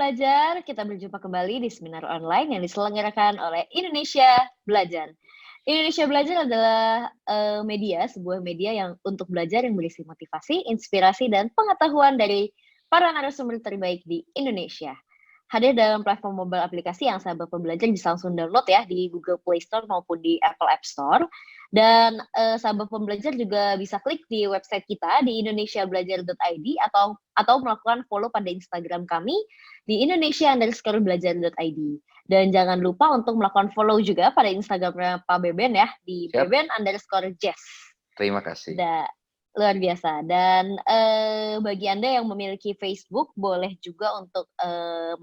pembelajar, kita berjumpa kembali di seminar online yang diselenggarakan oleh Indonesia Belajar. Indonesia Belajar adalah sebuah media yang untuk belajar yang berisi motivasi, inspirasi, dan pengetahuan dari para narasumber terbaik di Indonesia. Hadir dalam platform mobile aplikasi yang sahabat pembelajar bisa langsung download ya di Google Play Store maupun di Apple App Store. Dan sahabat pembelajar juga bisa klik di website kita di indonesiabelajar.id atau melakukan follow pada Instagram kami di indonesia_belajar.id. Dan jangan lupa untuk melakukan follow juga pada Instagramnya Pak Beben ya, di Siap. beben_jazz. Terima kasih. Luar biasa. Dan bagi Anda yang memiliki Facebook, boleh juga untuk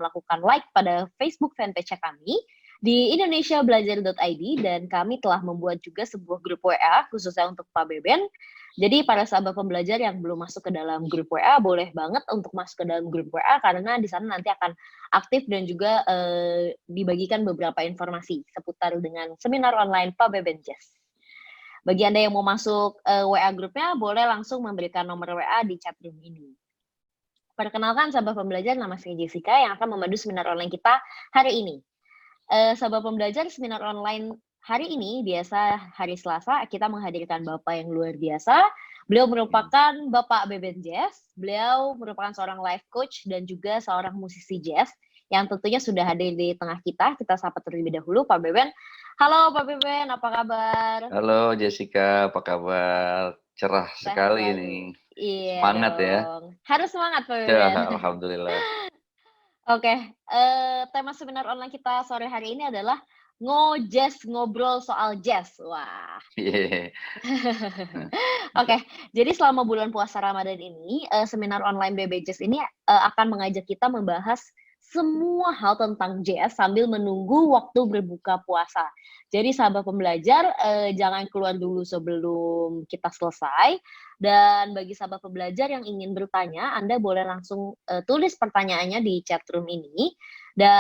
melakukan like pada Facebook fanpage kami di indonesiabelajar.id, dan kami telah membuat juga sebuah grup WA khususnya untuk Pak Beben. Jadi para sahabat pembelajar yang belum masuk ke dalam grup WA, boleh banget untuk masuk ke dalam grup WA karena di sana nanti akan aktif dan juga dibagikan beberapa informasi seputar dengan seminar online Pak Beben Jazz. Bagi Anda yang mau masuk WA grupnya, boleh langsung memberikan nomor WA di chat room ini. Perkenalkan sahabat pembelajar, nama saya Jessica yang akan memandu seminar online kita hari ini. Sahabat pembelajar, seminar online hari ini biasa hari Selasa kita menghadirkan Bapak yang luar biasa. Beliau merupakan Bapak Beben Jazz. Beliau merupakan seorang life coach dan juga seorang musisi jazz yang tentunya sudah hadir di tengah kita. Kita sapa terlebih dahulu Pak Beben. Halo Pak Beben, apa kabar? Halo Jessica, apa kabar? Cerah sekali ini. Iya Semangat dong. ya. Harus semangat Pak Ya, Beben. alhamdulillah. Oke, tema seminar online kita sore hari ini adalah ngojazz, ngobrol soal jazz. Wah. Yeah. Oke, jadi selama bulan puasa Ramadan ini, seminar online BB Jazz ini akan mengajak kita membahas semua hal tentang jazz sambil menunggu waktu berbuka puasa. Jadi sahabat pembelajar, jangan keluar dulu sebelum kita selesai. Dan bagi sahabat pembelajar yang ingin bertanya, Anda boleh langsung tulis pertanyaannya di chat room ini.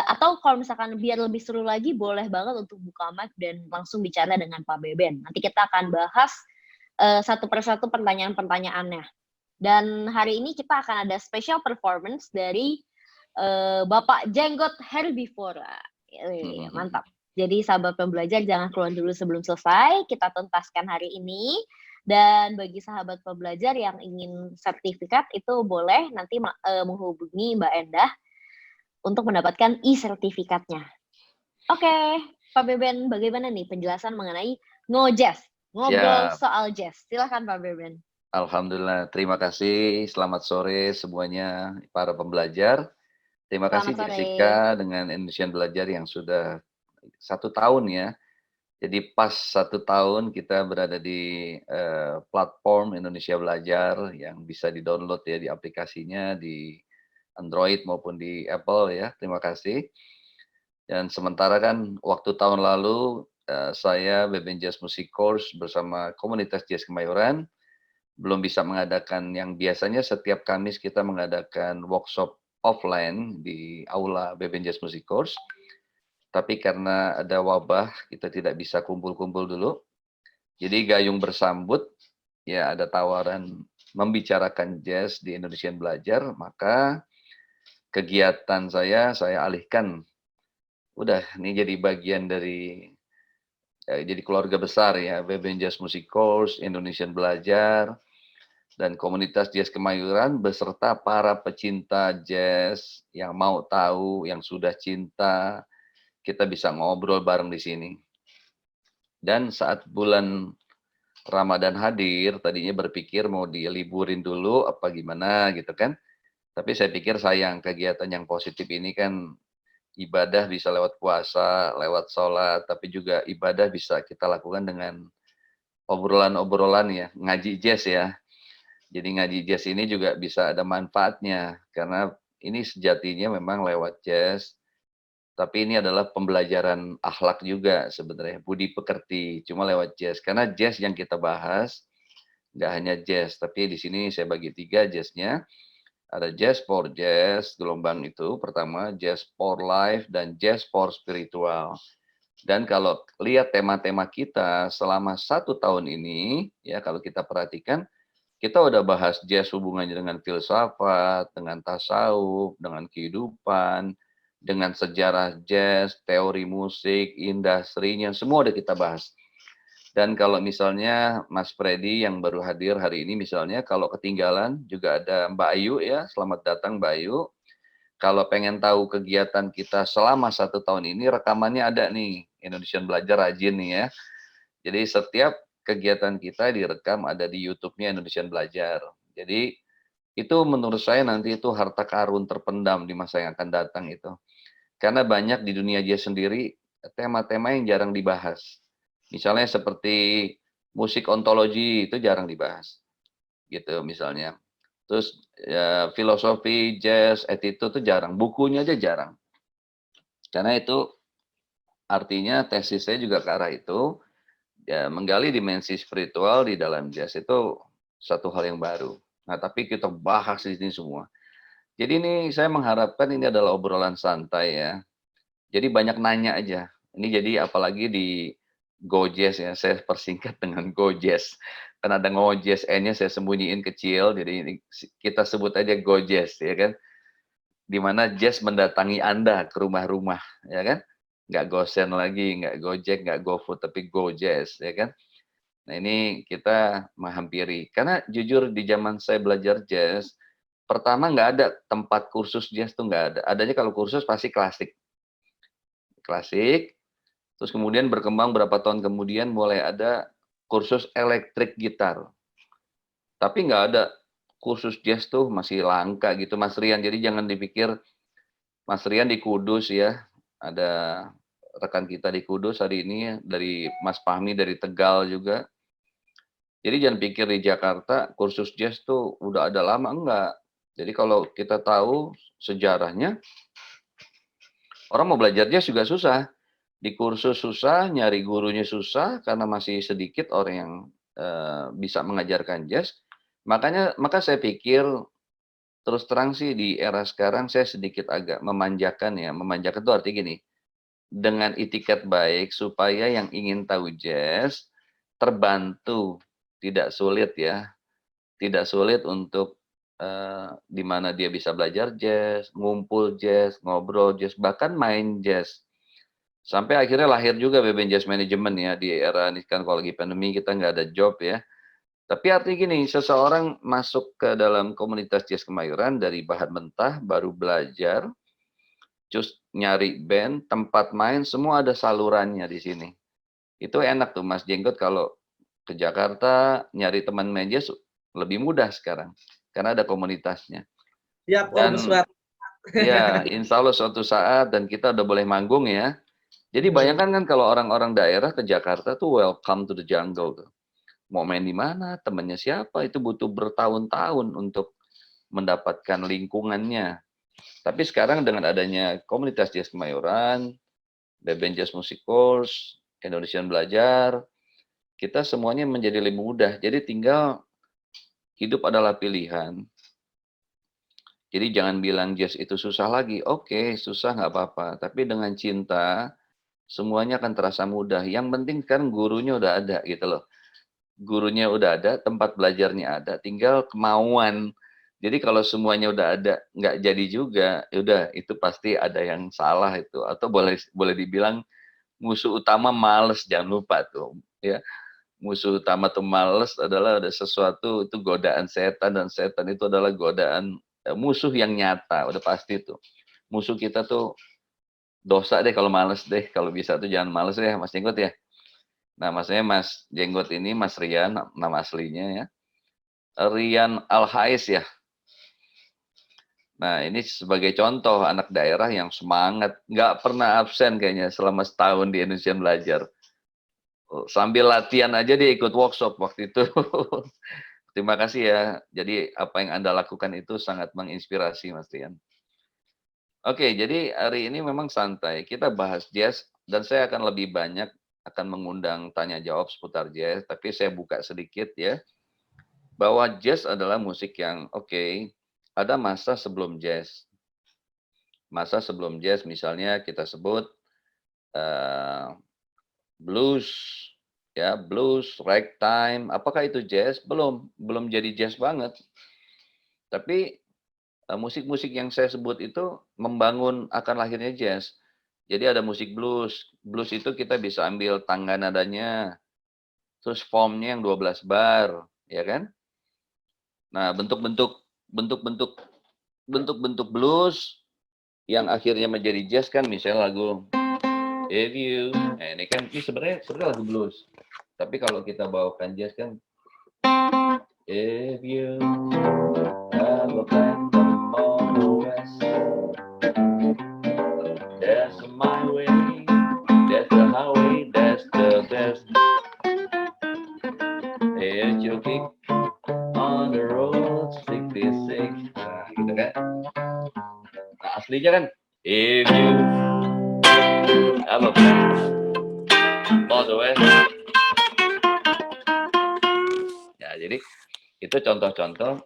Atau kalau misalkan biar lebih seru lagi, boleh banget untuk buka mic dan langsung bicara dengan Pak Beben. Nanti kita akan bahas satu persatu pertanyaan-pertanyaannya. Dan hari ini kita akan ada special performance dari Bapak Jenggot Herbivora. Mantap. Jadi sahabat pembelajar jangan keluar dulu sebelum selesai. Kita tuntaskan hari ini. Dan bagi sahabat pembelajar yang ingin sertifikat itu boleh nanti menghubungi Mbak Endah untuk mendapatkan e-sertifikatnya. Oke, Pak Beben, bagaimana nih penjelasan mengenai ngojazz? Ngobrol soal jazz. Silakan Pak Beben. Alhamdulillah, terima kasih. Selamat sore semuanya para pembelajar. Terima kasih Jessica dengan Indonesian Belajar yang sudah 1 tahun ya. Jadi pas 1 tahun kita berada di platform Indonesia Belajar yang bisa di-download ya di aplikasinya di Android maupun di Apple ya. Terima kasih. Dan sementara kan waktu tahun lalu saya Beben Jazz Music Course bersama komunitas Jazz Kemayoran belum bisa mengadakan yang biasanya setiap Kamis kita mengadakan workshop offline di aula Beben Jazz Music Course. Tapi karena ada wabah, kita tidak bisa kumpul-kumpul dulu. Jadi gayung bersambut, ya ada tawaran membicarakan jazz di Indonesian Belajar, maka kegiatan saya alihkan. Udah, ini jadi bagian dari, jadi keluarga besar ya, Beben Jazz Music Course, Indonesian Belajar, dan komunitas jazz Kemayoran beserta para pecinta jazz yang mau tahu, yang sudah cinta, kita bisa ngobrol bareng di sini. Dan saat bulan Ramadan hadir, tadinya berpikir mau diliburin dulu apa gimana gitu kan. Tapi saya pikir sayang kegiatan yang positif ini kan ibadah bisa lewat puasa, lewat sholat, tapi juga ibadah bisa kita lakukan dengan obrolan-obrolan ya, ngaji jazz ya. Jadi ngaji jazz ini juga bisa ada manfaatnya, karena ini sejatinya memang lewat jazz, tapi ini adalah pembelajaran akhlak juga sebenarnya, budi pekerti, cuma lewat jazz. Karena jazz yang kita bahas, nggak hanya jazz, tapi di sini saya bagi 3 jazznya. Ada jazz for jazz, gelombang itu pertama, jazz for life, dan jazz for spiritual. Dan kalau lihat tema-tema kita selama 1 tahun ini, ya kalau kita perhatikan, Kita udah bahas jazz hubungannya dengan filsafat, dengan tasawuf, dengan kehidupan, dengan sejarah jazz, teori musik, industrinya, semua udah kita bahas. Dan kalau misalnya Mas Freddy yang baru hadir hari ini misalnya, kalau ketinggalan juga ada Mbak Ayu ya, selamat datang Mbak Ayu. Kalau pengen tahu kegiatan kita selama 1 tahun ini, rekamannya ada nih, Indonesian Belajar rajin nih ya. Jadi setiap kegiatan kita direkam ada di YouTube-nya Indonesian Belajar. Jadi itu menurut saya nanti itu harta karun terpendam di masa yang akan datang itu. Karena banyak di dunia dia sendiri tema-tema yang jarang dibahas. Misalnya seperti musik ontologi itu jarang dibahas. Gitu misalnya. Terus ya, filosofi, jazz, attitude itu jarang. Bukunya aja jarang. Karena itu artinya tesis saya juga ke arah itu. Ya, menggali dimensi spiritual di dalam jazz itu satu hal yang baru. Nah, tapi kita bahas di sini semua. Jadi ini saya mengharapkan ini adalah obrolan santai ya. Jadi banyak nanya aja. Ini jadi apalagi di Gojazz ya, saya persingkat dengan Gojazz. Kan ada Ngojazz, N-nya saya sembunyiin kecil, jadi ini kita sebut aja Gojazz ya kan. Di mana jazz mendatangi Anda ke rumah-rumah, ya kan. Nggak gosen lagi, nggak Gojek, nggak GoFood, tapi Gojazz ya kan. Nah, ini kita menghampiri. Karena jujur di zaman saya belajar jazz, pertama nggak ada tempat kursus jazz tuh nggak ada. Adanya kalau kursus pasti klasik. Klasik, terus kemudian berkembang berapa tahun kemudian mulai ada kursus elektrik gitar. Tapi nggak ada kursus jazz tuh masih langka gitu Mas Rian. Jadi jangan dipikir Mas Rian di Kudus ya, ada rekan kita di Kudus hari ini dari Mas Fahmi dari Tegal juga. Jadi jangan pikir di Jakarta kursus jazz tuh udah ada lama, enggak. Jadi kalau kita tahu sejarahnya, orang mau belajar jazz juga susah. Di kursus susah, nyari gurunya susah karena masih sedikit orang yang bisa mengajarkan jazz. Maka saya pikir terus terang sih di era sekarang saya sedikit agak memanjakan ya. Memanjakan itu artinya gini, dengan itikat baik supaya yang ingin tahu jazz terbantu, tidak sulit ya. Tidak sulit untuk, di mana dia bisa belajar jazz, ngumpul jazz, ngobrol jazz, bahkan main jazz. Sampai akhirnya lahir juga BBN Jazz Management ya, di era ini kan kalau lagi pandemi kita nggak ada job ya. Tapi artinya gini, seseorang masuk ke dalam komunitas jazz Kemayoran dari bahan mentah, baru belajar, terus nyari band, tempat main, semua ada salurannya di sini. Itu enak tuh Mas Jenggot kalau ke Jakarta nyari teman main jazz lebih mudah sekarang karena ada komunitasnya. Siap Om Dan Beswat. ya, insya Allah suatu saat dan kita udah boleh manggung ya. Jadi bayangkan kan kalau orang-orang daerah ke Jakarta tuh welcome to the jungle tuh. Mau main di mana, temennya siapa, itu butuh bertahun-tahun untuk mendapatkan lingkungannya. Tapi sekarang dengan adanya komunitas jazz Kemayoran, BBN Jazz Music Course, Indonesian Belajar, kita semuanya menjadi lebih mudah. Jadi tinggal hidup adalah pilihan. Jadi jangan bilang jazz itu susah lagi. Oke, susah nggak apa-apa. Tapi dengan cinta, semuanya akan terasa mudah. Yang penting kan gurunya udah ada gitu loh. Gurunya udah ada, tempat belajarnya ada, tinggal kemauan. Jadi kalau semuanya udah ada, nggak jadi juga, ya udah itu pasti ada yang salah itu. Atau boleh boleh dibilang musuh utama males, jangan lupa tuh. Ya, musuh utama tuh males adalah ada sesuatu itu godaan setan dan setan itu adalah godaan musuh yang nyata, udah pasti tuh. Musuh kita tuh dosa deh kalau males deh, kalau bisa tuh jangan males deh Mas Jenggot ya. Nah, maksudnya Mas Jenggot ini Mas Rian, nama aslinya ya. Rian Alhais ya. Nah, ini sebagai contoh anak daerah yang semangat, nggak pernah absen kayaknya selama setahun di Indonesia belajar. Sambil latihan aja dia ikut workshop waktu itu. Terima kasih ya. Jadi apa yang Anda lakukan itu sangat menginspirasi Mas Rian. Oke, jadi hari ini memang santai. Kita bahas jazz dan saya akan lebih banyak akan mengundang tanya jawab seputar jazz, tapi saya buka sedikit ya. Bahwa jazz adalah musik yang oke, ada masa sebelum jazz. Masa sebelum jazz misalnya kita sebut uh, blues ya, blues, ragtime, apakah itu jazz? Belum jadi jazz banget. Tapi musik-musik yang saya sebut itu membangun akan lahirnya jazz. Jadi ada musik blues. Blues itu kita bisa ambil tangga nadanya, terus formnya yang 12 bar, ya kan? Nah, bentuk-bentuk blues yang akhirnya menjadi jazz kan misalnya lagu If You. Nah, ini sebenarnya lagu blues. Tapi kalau kita bawakan jazz kan If you have a plan on the west, that's my way, that's the highway, that's the best. If you kick on the road, 66. Nah, gitu kan. Nah, aslinya kan If you have a plan on the west. Ya, jadi itu contoh-contoh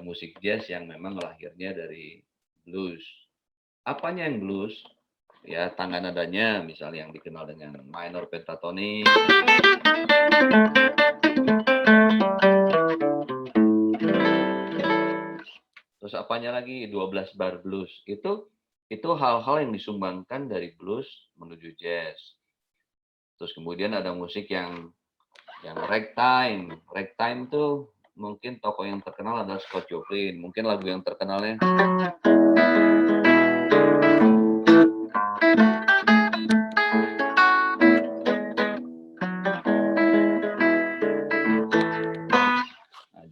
musik jazz yang memang lahirnya dari blues. Apanya yang blues? Ya, tangga nadanya misalnya yang dikenal dengan minor pentatonic. Terus apanya lagi? 12 bar blues. Itu hal-hal yang disumbangkan dari blues menuju jazz. Terus kemudian ada musik yang ragtime. Ragtime tuh mungkin tokoh yang terkenal adalah Scott Joplin. Mungkin lagu yang terkenalnya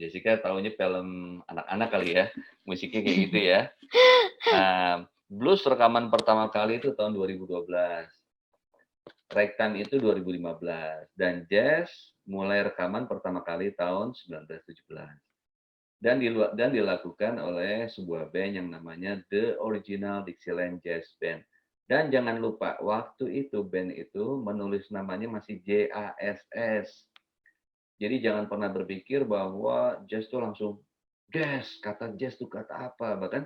Jessica tahunya film anak-anak kali ya, musiknya kayak gitu ya. Nah, blues rekaman pertama kali itu tahun 2012. Ragtime itu 2015 dan jazz mulai rekaman pertama kali tahun 1917. Dan dilakukan oleh sebuah band yang namanya The Original Dixieland Jazz Band. Dan jangan lupa, waktu itu band itu menulis namanya masih JASS. Jadi jangan pernah berpikir bahwa jazz itu langsung jazz, kata jazz itu kata apa. Bahkan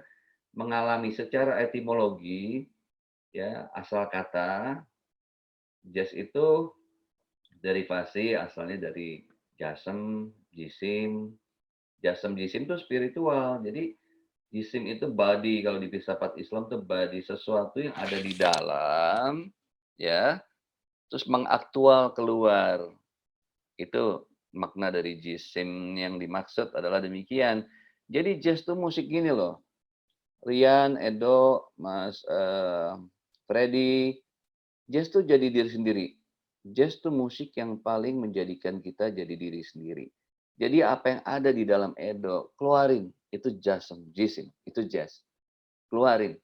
mengalami secara etimologi, ya asal kata, jazz itu derivasi asalnya dari jasem, jisim. Jasem, jisim itu spiritual. Jadi jisim itu body, kalau di filsafat Islam itu body, sesuatu yang ada di dalam, ya, terus mengaktual keluar. Itu makna dari jisim yang dimaksud adalah demikian. Jadi jazz itu musik gini loh. Rian, Edo, Mas Freddy, jazz itu jadi diri sendiri. Jazz itu musik yang paling menjadikan kita jadi diri sendiri. Jadi apa yang ada di dalam Edo, keluarin. Itu jisim, itu jazz. Keluarin.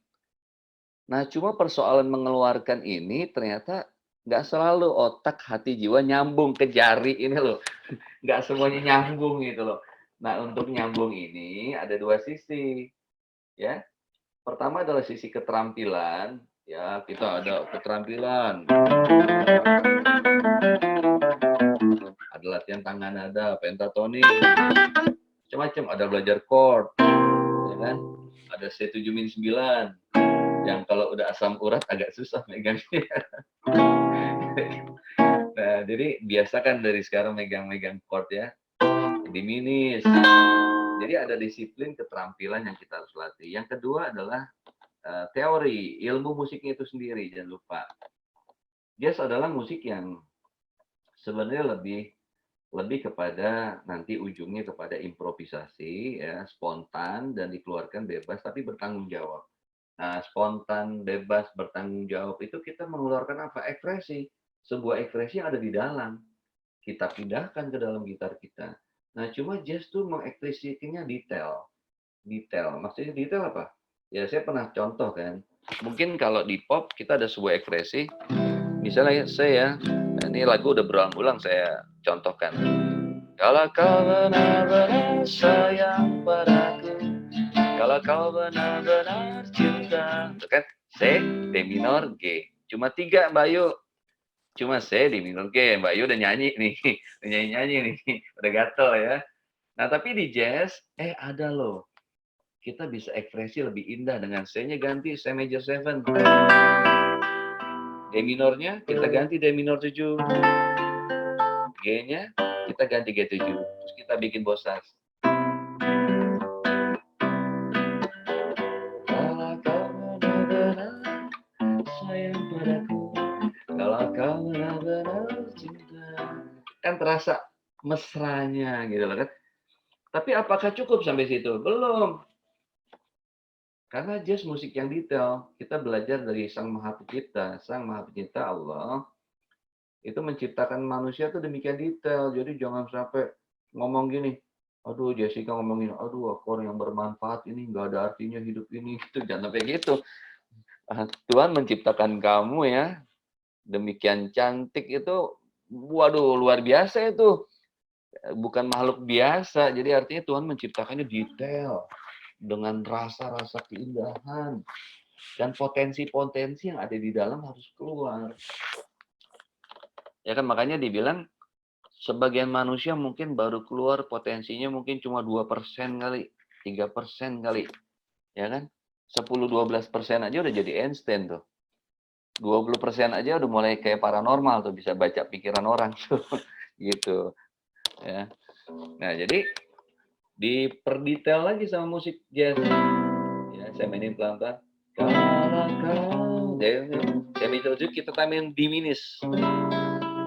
Nah, cuma persoalan mengeluarkan ini ternyata nggak selalu otak, hati, jiwa nyambung ke jari ini loh. Nggak semuanya nyambung gitu loh. Nah, untuk nyambung ini ada dua sisi. Ya, pertama adalah sisi keterampilan. Ya, kita ada keterampilan. Ada latihan tangan nada, pentatonik. Macam-macam, ada belajar chord. Ya kan? Ada C7-9. Yang kalau udah asam urat agak susah megangnya. Nah, jadi biasakan dari sekarang megang-megang chord ya. Diminis. Jadi ada disiplin keterampilan yang kita harus latih. Yang kedua adalah teori, ilmu musiknya itu sendiri, jangan lupa. Jazz adalah musik yang sebenarnya lebih kepada nanti ujungnya kepada improvisasi, ya, spontan dan dikeluarkan bebas tapi bertanggung jawab. Nah, spontan, bebas, bertanggung jawab itu kita mengeluarkan apa? Ekspresi. Sebuah ekspresi yang ada di dalam. Kita pindahkan ke dalam gitar kita. Nah, cuma jazz tuh mengekspresikannya detail. Detail. Maksudnya detail apa? Ya, saya pernah contoh kan. Mungkin kalau di pop kita ada sebuah ekspresi. Misalnya saya, ini lagu udah berulang-ulang saya contohkan. Kalau kau benar-benar sayang padaku, kalau kau benar-benar cinta, itu kan C, D minor, G. Cuma 3 Mbak Yu. Cuma C, D minor, G. Mbak Yu udah nyanyi nih, udah nyanyi-nyanyi nih, udah gatel ya. Nah tapi di jazz, ada loh. Kita bisa ekspresi lebih indah dengan C-nya ganti C major 7. D minornya kita ganti D minor 7. G-nya kita ganti G7. Terus kita bikin bossas. Kalau kau benar-benar sayang padaku, kalau kau benar-benar cinta. Kan terasa mesranya gitu loh kan. Tapi apakah cukup sampai situ? Belum. Karena jazz musik yang detail, kita belajar dari Sang Maha Pencipta. Sang Maha Pencipta Allah itu menciptakan manusia tuh demikian detail. Jadi jangan sampai ngomong gini, aduh Jessica ngomongin, aduh aku orang yang bermanfaat ini, nggak ada artinya hidup ini. Gitu. Jangan sampai gitu. Tuhan menciptakan kamu ya, demikian cantik itu, waduh luar biasa itu. Bukan makhluk biasa. Jadi artinya Tuhan menciptakannya detail. Dengan rasa-rasa keindahan dan potensi-potensi yang ada di dalam harus keluar. Ya kan makanya dibilang sebagian manusia mungkin baru keluar potensinya mungkin cuma 2% kali, 3% kali. Ya kan? 10-12% aja udah jadi Einstein tuh. 20% aja udah mulai kayak paranormal tuh, bisa baca pikiran orang tuh. Gitu. Ya. Nah, jadi diperdetail lagi sama musik jazz. Ya, saya mainin pelan-pelan. Kalau kau, saya minta kita tambahin diminis.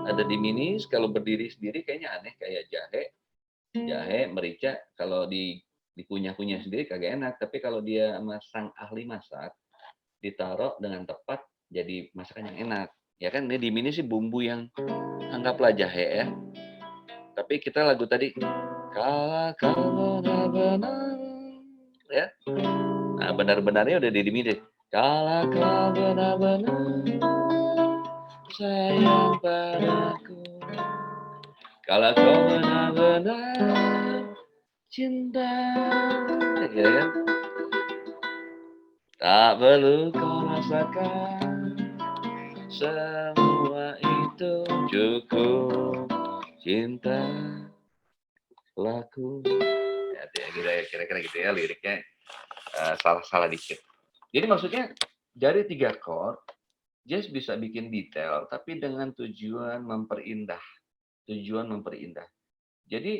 Ada diminis, kalau berdiri sendiri kayaknya aneh, kayak jahe, merica. Kalau dikunyah-kunyah sendiri kagak enak. Tapi kalau dia sama sang ahli masak, ditaruh dengan tepat, jadi masakan yang enak. Ya kan, ini diminis sih bumbu yang anggaplah jahe ya. Tapi kita lagu tadi, kalau benar-benar, ya. Nah, benar-benarnya udah diminis. Kalau kau benar-benar sayang padaku, kalau kau benar-benar cinta, ya kan? Tak perlu kau rasakan, semua itu cukup cinta laku. Ya, kira-kira gitu ya liriknya, salah-salah dikit. Jadi maksudnya dari 3 chord, jazz bisa bikin detail, tapi dengan tujuan memperindah. Jadi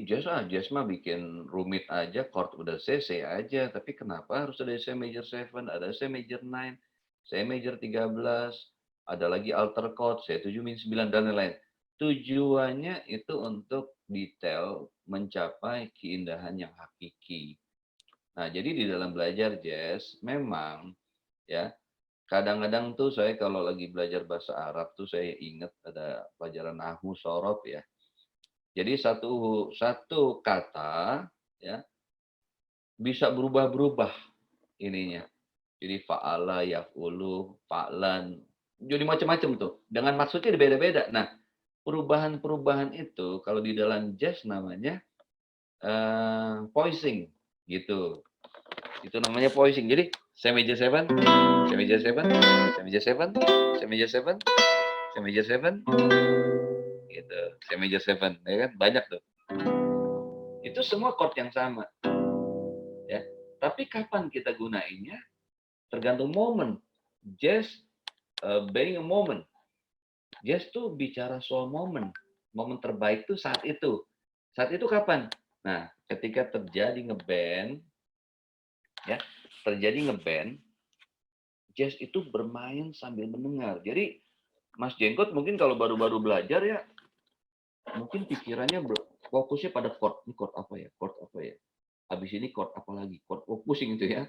jazz mah bikin rumit aja, chord udah C aja, tapi kenapa harus ada C major 7, ada C major 9, C major 13, ada lagi alter chord, C7 min 9 dan lain-lain. Tujuannya itu untuk detail mencapai keindahan yang hakiki. Nah, jadi di dalam belajar jazz memang ya kadang-kadang tuh saya kalau lagi belajar bahasa Arab tuh saya ingat ada pelajaran nahwu sorof ya. Jadi satu kata ya bisa berubah-berubah ininya. Jadi fa'ala, yaf'ulu, fa'lan, jadi macam-macam tuh. Dengan maksudnya beda-beda. Nah, perubahan-perubahan itu kalau di dalam jazz namanya voicing gitu. Itu namanya voicing. Jadi C major 7, C major 7, C major 7, C major 7, C major 7, gitu. C major 7, ya kan? Banyak tuh. Itu semua chord yang sama. Ya. Tapi kapan kita gunainnya? Tergantung momen. Jazz being a moment. Jazz tuh bicara soal momen. Momen terbaik tuh saat itu. Saat itu kapan? Nah, ketika terjadi ngeband, ya, jazz itu bermain sambil mendengar. Jadi Mas Jenggot mungkin kalau baru-baru belajar ya, mungkin pikirannya fokusnya pada chord. Ini chord apa ya? Chord apa ya? Habis ini chord apa lagi? Chord pusing itu ya.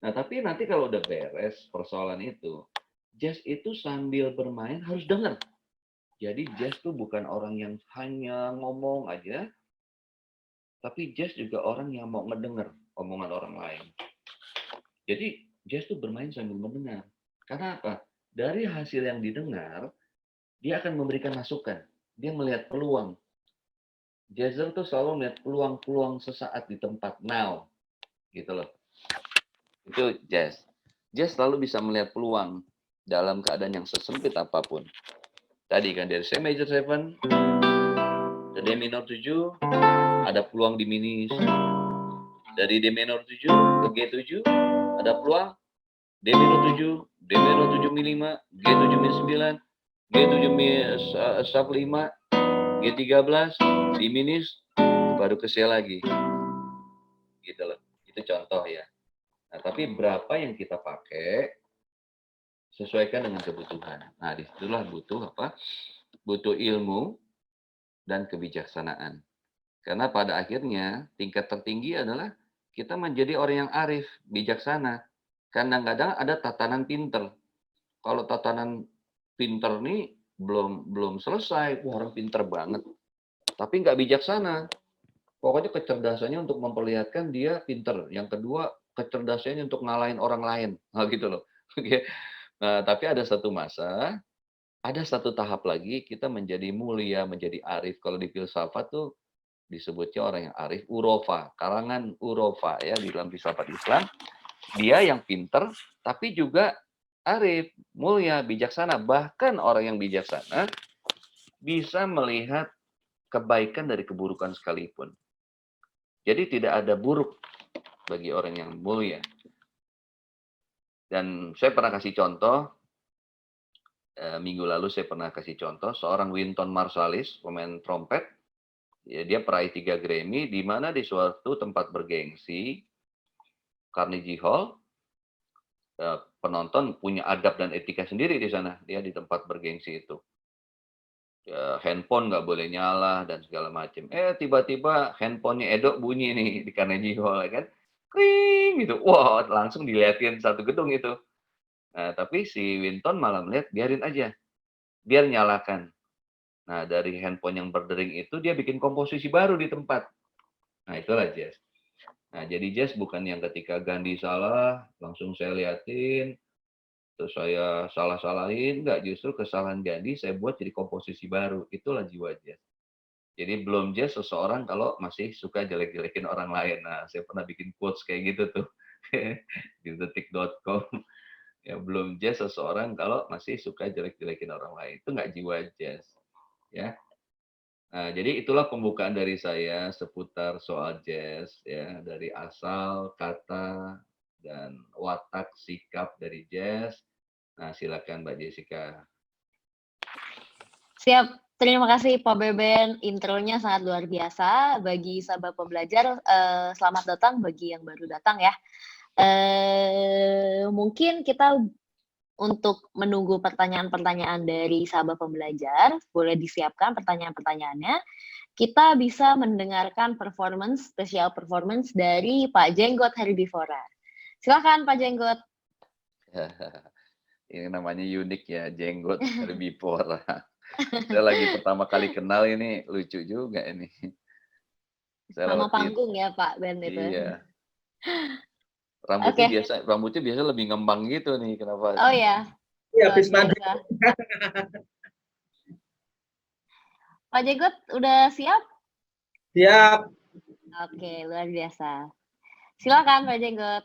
Nah, tapi nanti kalau udah beres persoalan itu, jazz itu sambil bermain harus dengar. Jadi jazz tuh bukan orang yang hanya ngomong aja, tapi jazz juga orang yang mau ngedenger omongan orang lain. Jadi jazz tuh bermain sambil mendengar. Karena apa? Dari hasil yang didengar, dia akan memberikan masukan. Dia melihat peluang. Jazzer tuh selalu melihat peluang-peluang sesaat di tempat now. Gitu loh. Itu jazz. Jazz selalu bisa melihat peluang dalam keadaan yang sesempit apapun. Tadi kan dari C major 7 ke D minor 7 ada peluang diminis. Dari D minor 7 ke G7 ada peluang D minor 7, D minor 7 min 5, G7 min 9, Sub 5, G13, C minus, baru ke C lagi. Gitu loh. Itu contoh ya. Nah, tapi berapa yang kita pakai sesuaikan dengan kebutuhan. Nah, disitulah butuh apa? Butuh ilmu dan kebijaksanaan. Karena pada akhirnya tingkat tertinggi adalah kita menjadi orang yang arif, bijaksana. Kadang-kadang ada tatanan pinter. Kalau tatanan pinter nih belum selesai, wah orang pinter banget, tapi nggak bijaksana. Pokoknya kecerdasannya untuk memperlihatkan dia pinter. Yang kedua, kecerdasannya untuk ngalahin orang lain. Nah, gitu loh. Nah, tapi ada satu masa, ada satu tahap lagi kita menjadi mulia, menjadi arif. Kalau di filsafat tuh disebutnya orang yang arif, urofa, kalangan urofa ya di dalam filsafat Islam. Dia yang pinter, tapi juga arif, mulia, bijaksana. Bahkan orang yang bijaksana bisa melihat kebaikan dari keburukan sekalipun. Jadi tidak ada buruk bagi orang yang mulia. Dan saya pernah kasih contoh, minggu lalu saya pernah kasih contoh, seorang Wynton Marsalis, pemain trompet, ya, dia peraih 3 Grammy, di mana di suatu tempat bergengsi, Carnegie Hall, penonton punya adab dan etika sendiri di sana, dia di tempat bergengsi itu. Ya, handphone nggak boleh nyala dan segala macam. Tiba-tiba handphonenya Edo bunyi nih di Carnegie Hall, kan? Kring gitu. Wah, langsung dilihatin satu gedung itu. Nah, tapi si Wynton malah melihat, biarin aja. Biar nyalakan. Nah, dari handphone yang berdering itu, dia bikin komposisi baru di tempat. Nah, itulah jazz. Nah, jadi jazz bukan yang ketika Gandhi salah, langsung saya liatin, terus saya salah-salahin. Enggak, justru kesalahan Gandhi saya buat jadi komposisi baru. Itulah jiwa jazz. Jadi belum jazz seseorang kalau masih suka jelek-jelekin orang lain. Nah, saya pernah bikin quotes kayak gitu tuh di detik.com. Ya, belum jazz seseorang kalau masih suka jelek-jelekin orang lain. Itu nggak jiwa jazz. Ya. Nah, jadi itulah pembukaan dari saya seputar soal jazz. Ya, dari asal, kata, dan watak sikap dari jazz. Nah, silakan Mbak Jessica. Siap. Terima kasih Pak Beben, intronya sangat luar biasa. Bagi sahabat pembelajar, selamat datang bagi yang baru datang ya. Mungkin kita untuk menunggu pertanyaan-pertanyaan dari sahabat pembelajar, boleh disiapkan pertanyaan-pertanyaannya. Kita bisa mendengarkan special performance dari Pak Jenggot Herbivora. Silakan Pak Jenggot. Ini namanya unik ya, Jenggot Herbivora. Saya lagi pertama kali kenal ini, lucu juga ini. Nama panggung ya Pak Ben itu. Iya. Rambutnya biasa lebih ngembang gitu nih, kenapa? Oh ya. Iya, habis mandi. Pak Jenggot udah siap? Siap. Oke, luar biasa. Silakan Pak Jenggot.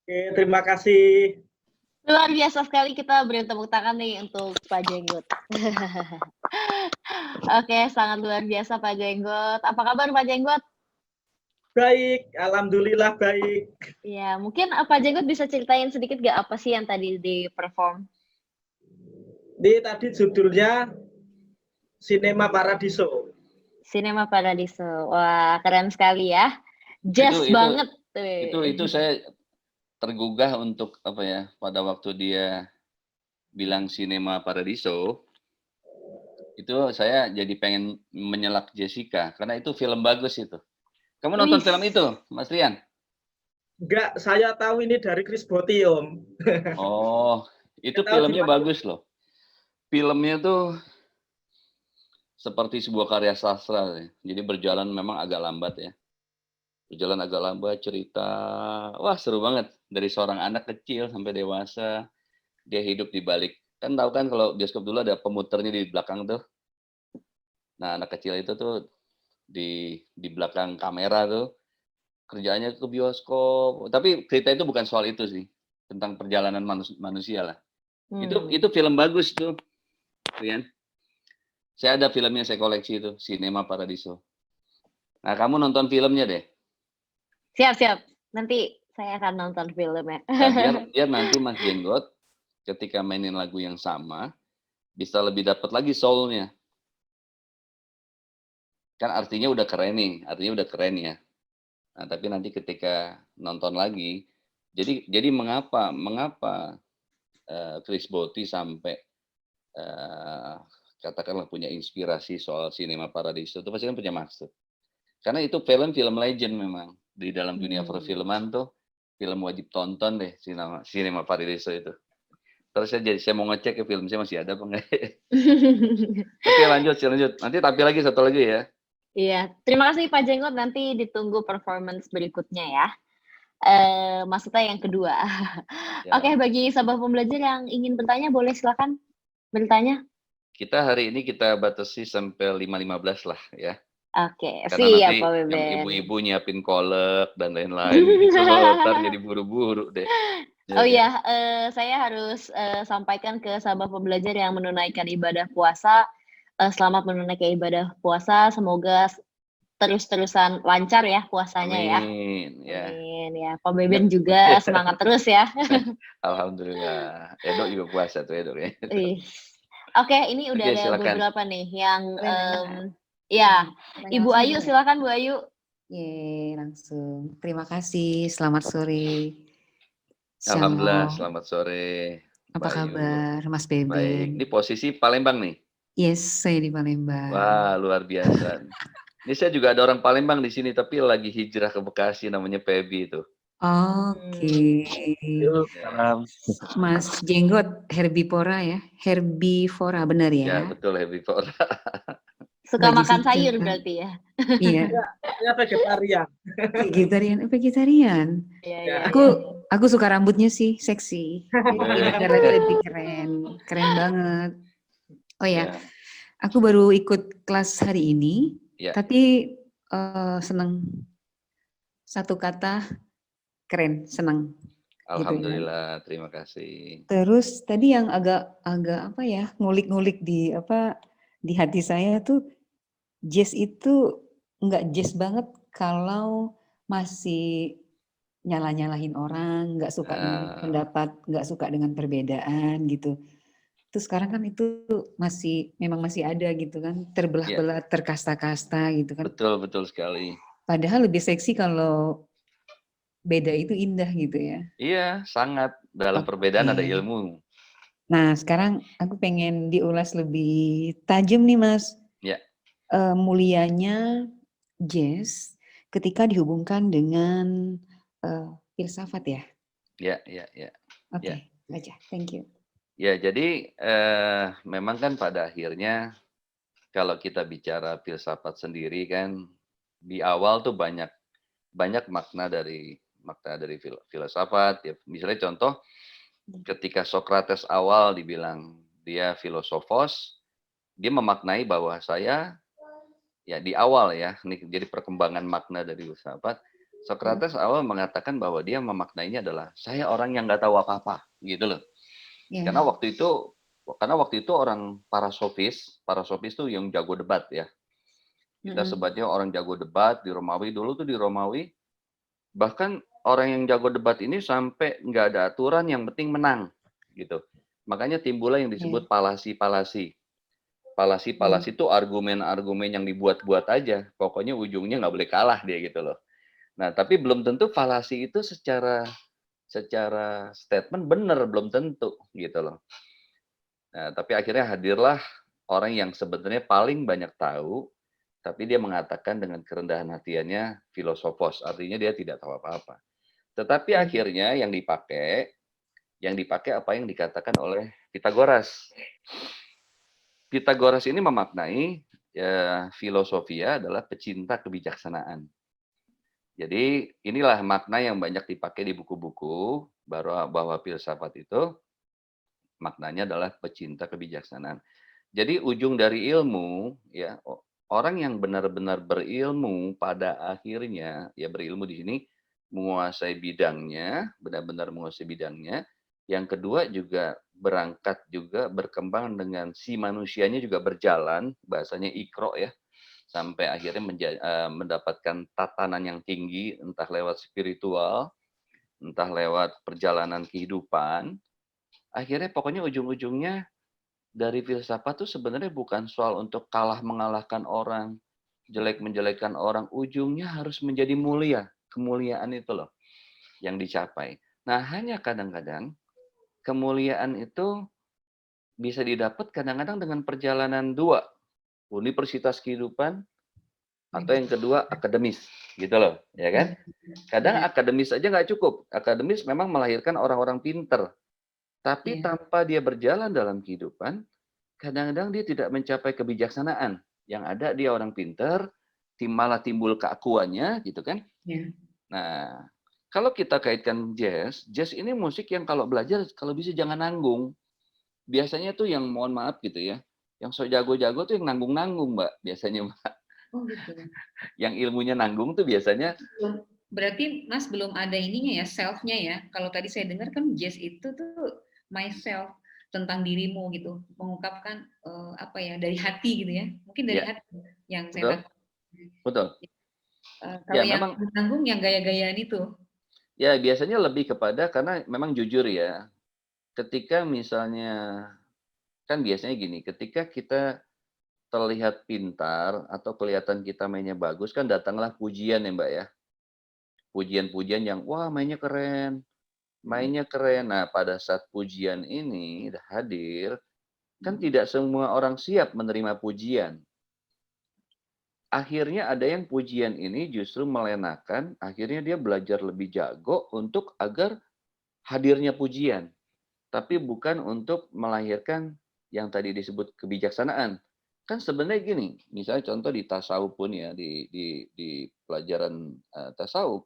Oke, terima kasih. Luar biasa sekali, kita beri tepuk tangan nih untuk Pak Jenggot. Oke, sangat luar biasa Pak Jenggot. Apa kabar Pak Jenggot? Baik, alhamdulillah baik. Ya, mungkin Pak Jenggot bisa ceritain sedikit nggak apa sih yang tadi di-perform? Ini tadi judulnya Cinema Paradiso. Cinema Paradiso. Wah, keren sekali ya. Jazz Itu banget. itu saya tergugah untuk apa ya, pada waktu dia bilang Cinema Paradiso, itu saya jadi pengen menyelak Jessica karena itu film bagus itu. Kamu nonton Wis. film itu, Mas Rian? Enggak, saya tahu ini dari Chris Boti, Om. Oh, itu Saya tahu di filmnya mana. bagus loh. Filmnya tuh seperti sebuah karya sastra ya. Jadi berjalan memang agak lambat ya. Berjalan agak lambat, cerita. Wah, seru banget. Dari seorang anak kecil sampai dewasa, dia hidup di balik. Kan tahu kan kalau bioskop dulu ada pemuternya di belakang tuh. Nah, anak kecil itu tuh di belakang kamera tuh kerjaannya ke bioskop. Tapi cerita itu bukan soal itu sih. Tentang perjalanan manusia lah. Itu film bagus tuh, Rian. Saya ada filmnya, saya koleksi itu, Cinema Paradiso. Nah, kamu nonton filmnya deh. Siap. Nanti saya akan nonton filmnya. Nah, biar nanti Mas Jenggot ketika mainin lagu yang sama bisa lebih dapat lagi soul-nya. Kan artinya udah keren nih, artinya udah keren ya. Nah, tapi nanti ketika nonton lagi, jadi mengapa Chris Botti sampai katakanlah punya inspirasi soal Cinema Paradiso itu pasti kan punya maksud. Karena itu film legend memang di dalam dunia perfilman tuh film wajib tonton deh Cinema Paradiso itu. Terus saya mau ngecek ke film saya masih ada apa enggak. Oke, lanjut. Nanti tampil lagi satu lagi ya. Iya, terima kasih Pak Jenggot. Nanti ditunggu performance berikutnya ya. Maksudnya yang kedua. Ya. Oke, bagi sahabat pembelajar yang ingin bertanya, boleh silakan bertanya. Kita hari ini kita batasi sampai 5.15 lah ya. Oke, Karena siap nanti Pak yang Beben. ibu-ibu nyiapin kolek dan lain-lain gitu. Ntar jadi buru-buru deh. Oh iya, saya harus sampaikan ke sahabat pembelajar yang menunaikan ibadah puasa, selamat menunaikan ibadah puasa. Semoga terus-terusan lancar ya puasanya ya. Amin. Ya. Amin ya. Pak Beben juga semangat terus ya. Alhamdulillah. Edo juga puasa tuh Edo ya. Oke, ini udah Oke, ada silakan. beberapa nih yang ya, Ibu Ayu silakan Bu Ayu. Langsung. Terima kasih. Selamat sore. Alhamdulillah, Shalom. selamat sore. Apa Bayu. kabar, Mas Baik. Beben? Ini posisi Palembang nih. Yes, saya di Palembang. Wah, luar biasa. Ini saya juga ada orang Palembang di sini, tapi lagi hijrah ke Bekasi, namanya Pebi itu. Oke. Salam. Mas Jenggot, herbivora ya? Herbivora, benar Ya, ya? betul, herbivora. Suka Mbak makan Jessica, sayur kan? berarti ya? Iya. Saya vegetarian. Vegetarian. Iya. Aku suka rambutnya sih, seksi. Biar lagi lebih keren. Keren banget. Oh ya, aku baru ikut kelas hari ini, tapi senang. Satu kata, keren, senang. Alhamdulillah, gitu ya. Terima kasih. Terus tadi yang agak apa ya, ngulik-ngulik di hati saya tuh, jazz itu nggak jazz banget kalau masih nyalahin orang, nggak suka dengan pendapat, nggak suka dengan perbedaan gitu. Terus sekarang kan itu memang masih ada gitu kan, terbelah-belah, terkasta-kasta gitu kan. Betul sekali. Padahal lebih seksi kalau beda itu indah gitu ya. Iya, sangat. Dalam perbedaan ada ilmu. Nah, sekarang aku pengen diulas lebih tajam nih, Mas. Ya. Mulianya jazz ketika dihubungkan dengan filsafat ya. Ya. Oke, baca. Thank you. Ya, jadi memang kan pada akhirnya kalau kita bicara filsafat sendiri kan di awal tuh banyak makna dari filsafat ya. Misalnya contoh ketika Socrates awal dibilang dia filosofos, dia memaknai bahwa saya ya di awal ya, ini jadi perkembangan makna dari filsafat, Socrates awal mengatakan bahwa dia memaknainya adalah saya orang yang nggak tahu apa-apa, gitu loh. Ya. Karena waktu itu orang para sofis tuh yang jago debat ya. Kita sebutnya orang jago debat di Romawi. Dulu tuh di Romawi, bahkan orang yang jago debat ini sampai nggak ada aturan, yang penting menang, gitu. Makanya timbullah yang disebut palasi-palasi. Palasi-palasi itu argumen-argumen yang dibuat-buat aja. Pokoknya ujungnya nggak boleh kalah dia, gitu loh. Nah, tapi belum tentu falasi itu secara statement benar, belum tentu, gitu loh. Nah, tapi akhirnya hadirlah orang yang sebenarnya paling banyak tahu, tapi dia mengatakan dengan kerendahan hatiannya filosofos, artinya dia tidak tahu apa-apa. Tetapi akhirnya yang dipakai apa yang dikatakan oleh Pitagoras. Pitagoras ini memaknai filosofia adalah pecinta kebijaksanaan. Jadi inilah makna yang banyak dipakai di buku-buku bahwa filsafat itu maknanya adalah pecinta kebijaksanaan. Jadi ujung dari ilmu, ya, orang yang benar-benar berilmu pada akhirnya, ya berilmu di sini menguasai bidangnya, benar-benar menguasai bidangnya. Yang kedua juga berangkat juga berkembang dengan si manusianya juga berjalan, bahasanya ikro ya, sampai akhirnya mendapatkan tatanan yang tinggi, entah lewat spiritual, entah lewat perjalanan kehidupan. Akhirnya pokoknya ujung-ujungnya dari filsafat tuh sebenarnya bukan soal untuk kalah mengalahkan orang, jelek menjelekan orang, ujungnya harus menjadi mulia. Kemuliaan itu loh yang dicapai. Nah, hanya kadang-kadang kemuliaan itu bisa didapat kadang-kadang dengan perjalanan dua, universitas kehidupan, atau yang kedua akademis, gitu loh, ya kan? Kadang akademis aja nggak cukup. Akademis memang melahirkan orang-orang pinter, tapi tanpa dia berjalan dalam kehidupan, kadang-kadang dia tidak mencapai kebijaksanaan. Yang ada dia orang pinter, malah timbul keakuannya, gitu kan? Nah, kalau kita kaitkan jazz ini musik yang kalau belajar, kalau bisa jangan nanggung. Biasanya tuh yang mohon maaf gitu ya, yang so jago-jago tuh yang nanggung-nanggung, Mbak, biasanya, Mbak. Oh gitu. Yang ilmunya nanggung tuh biasanya. Berarti Mas belum ada ininya ya, self-nya ya. Kalau tadi saya dengar kan jazz itu tuh myself, tentang dirimu gitu, mengungkapkan apa ya, dari hati gitu ya. Mungkin dari hati yang saya tahu. Betul. Kalau yang nanggung yang gaya-gayaan itu. Ya biasanya lebih kepada, karena memang jujur ya, ketika misalnya, kan biasanya gini, ketika kita terlihat pintar atau kelihatan kita mainnya bagus, kan datanglah pujian ya Mbak ya. Pujian-pujian yang, wah mainnya keren, mainnya keren. Nah pada saat pujian ini hadir, kan tidak semua orang siap menerima pujian. Akhirnya ada yang pujian ini justru melenakan, akhirnya dia belajar lebih jago untuk agar hadirnya pujian. Tapi bukan untuk melahirkan yang tadi disebut kebijaksanaan. Kan sebenarnya gini, misalnya contoh di tasawuf pun ya, di pelajaran tasawuf,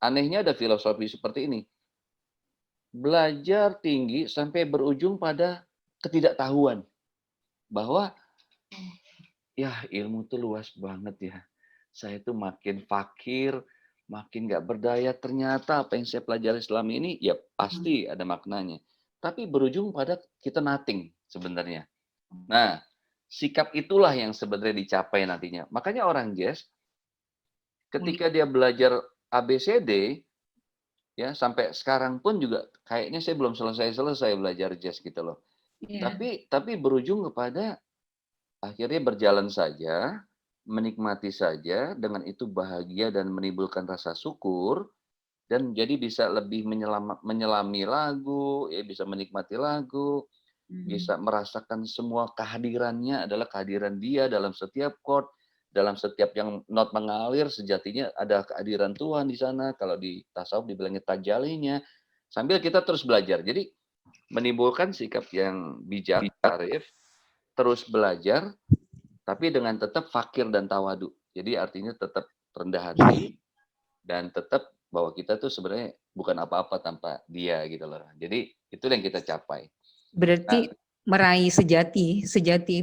anehnya ada filosofi seperti ini. Belajar tinggi sampai berujung pada ketidaktahuan. Bahwa, ya ilmu itu luas banget ya. Saya tuh makin fakir, makin nggak berdaya. Ternyata apa yang saya pelajari selama ini, ya pasti ada maknanya. Tapi berujung pada kita nothing sebenarnya. Nah, sikap itulah yang sebenarnya dicapai nantinya. Makanya orang jazz, ketika dia belajar ABCD, ya sampai sekarang pun juga kayaknya saya belum selesai belajar jazz gitu loh. Tapi berujung kepada akhirnya berjalan saja, menikmati saja, dengan itu bahagia dan menimbulkan rasa syukur, dan jadi bisa lebih menyelami lagu, ya bisa menikmati lagu, bisa merasakan semua kehadirannya adalah kehadiran dia dalam setiap chord, dalam setiap yang not mengalir, sejatinya ada kehadiran Tuhan di sana. Kalau di tasawuf dibilangnya tajalinya. Sambil kita terus belajar. Jadi menimbulkan sikap yang bijak, arif, terus belajar, tapi dengan tetap fakir dan tawadu. Jadi artinya tetap rendah hati, dan tetap bahwa kita tuh sebenarnya bukan apa-apa tanpa dia gitu loh. Jadi itu yang kita capai. Berarti meraih sejati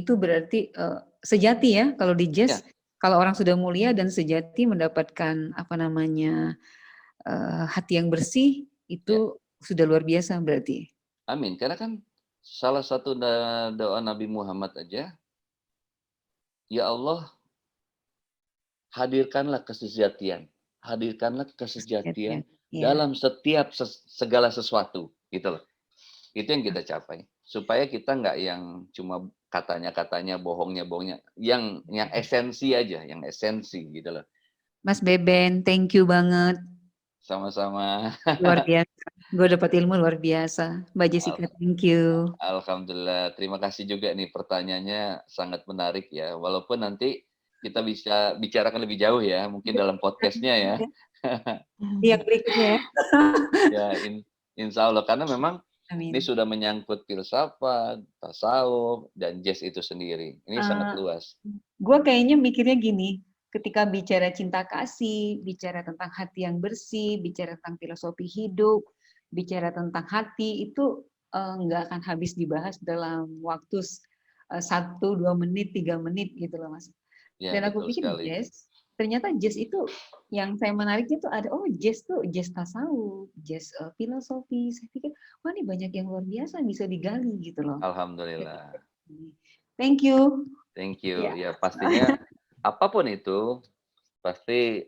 itu berarti sejati ya kalau di jazz. kalau orang sudah mulia dan sejati mendapatkan apa namanya hati yang bersih Ya, itu sudah luar biasa berarti. amin. Karena kan salah satu doa Nabi Muhammad aja, ya Allah, hadirkanlah kesejatian, hadirkanlah kesejatian Kesejatian. Ya. dalam setiap segala sesuatu, gitu loh. Itu yang kita capai. Supaya kita nggak yang cuma katanya-katanya, bohongnya, yang esensi aja, yang esensi gitu loh. Mas Beben, thank you banget. Sama-sama. Luar biasa. Gue dapat ilmu luar biasa. Mbak Jessica, thank you. Alhamdulillah. Terima kasih juga nih, pertanyaannya sangat menarik ya. Walaupun nanti kita bisa bicarakan lebih jauh ya, mungkin dalam podcastnya ya. Yang berikutnya ya. Ya, insya Allah. Karena memang ini Amin. sudah menyangkut filsafat, tasawuf, dan jazz itu sendiri. Ini sangat luas. Gue kayaknya mikirnya gini, ketika bicara cinta kasih, bicara tentang hati yang bersih, bicara tentang filosofi hidup, bicara tentang hati, itu nggak akan habis dibahas dalam waktu 1-2 menit, 3 menit gitu loh Mas. Ya, Dan aku betul pikir sekali. jazz, ternyata jazz itu yang saya menariknya tuh ada, jazz tuh jazz tasawuf, jazz filosofi. Saya pikir, wah ini banyak yang luar biasa bisa digali gitu loh. Alhamdulillah. Thank you. Thank you. Ya. Ya, pastinya apapun itu, pasti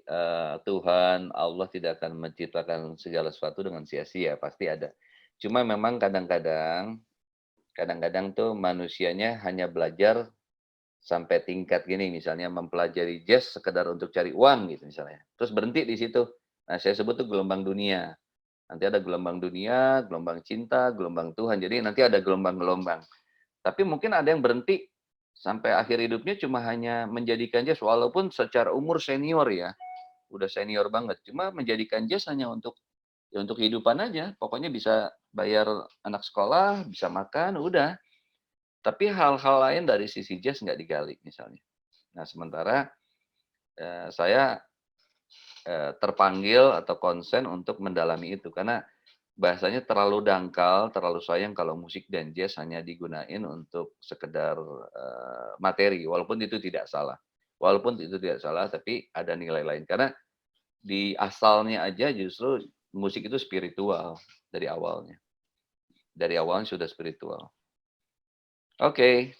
Tuhan, Allah tidak akan menciptakan segala sesuatu dengan sia-sia, pasti ada. Cuma memang kadang-kadang tuh manusianya hanya belajar sampai tingkat gini, misalnya mempelajari jazz sekedar untuk cari uang gitu misalnya. Terus berhenti di situ. Nah, saya sebut tuh gelombang dunia. Nanti ada gelombang dunia, gelombang cinta, gelombang Tuhan. Jadi nanti ada gelombang-gelombang. Tapi mungkin ada yang berhenti sampai akhir hidupnya cuma hanya menjadikan jazz, walaupun secara umur senior ya, udah senior banget. Cuma menjadikan jazz hanya untuk kehidupan aja. Pokoknya bisa bayar anak sekolah, bisa makan, udah. Tapi hal-hal lain dari sisi jazz nggak digali misalnya. Nah, sementara saya terpanggil atau konsen untuk mendalami itu karena bahasanya terlalu dangkal, terlalu sayang kalau musik dan jazz hanya digunain untuk sekedar materi, walaupun itu tidak salah. Walaupun itu tidak salah, tapi ada nilai lain. Karena di asalnya aja justru musik itu spiritual dari awalnya. Dari awalnya sudah spiritual. Oke.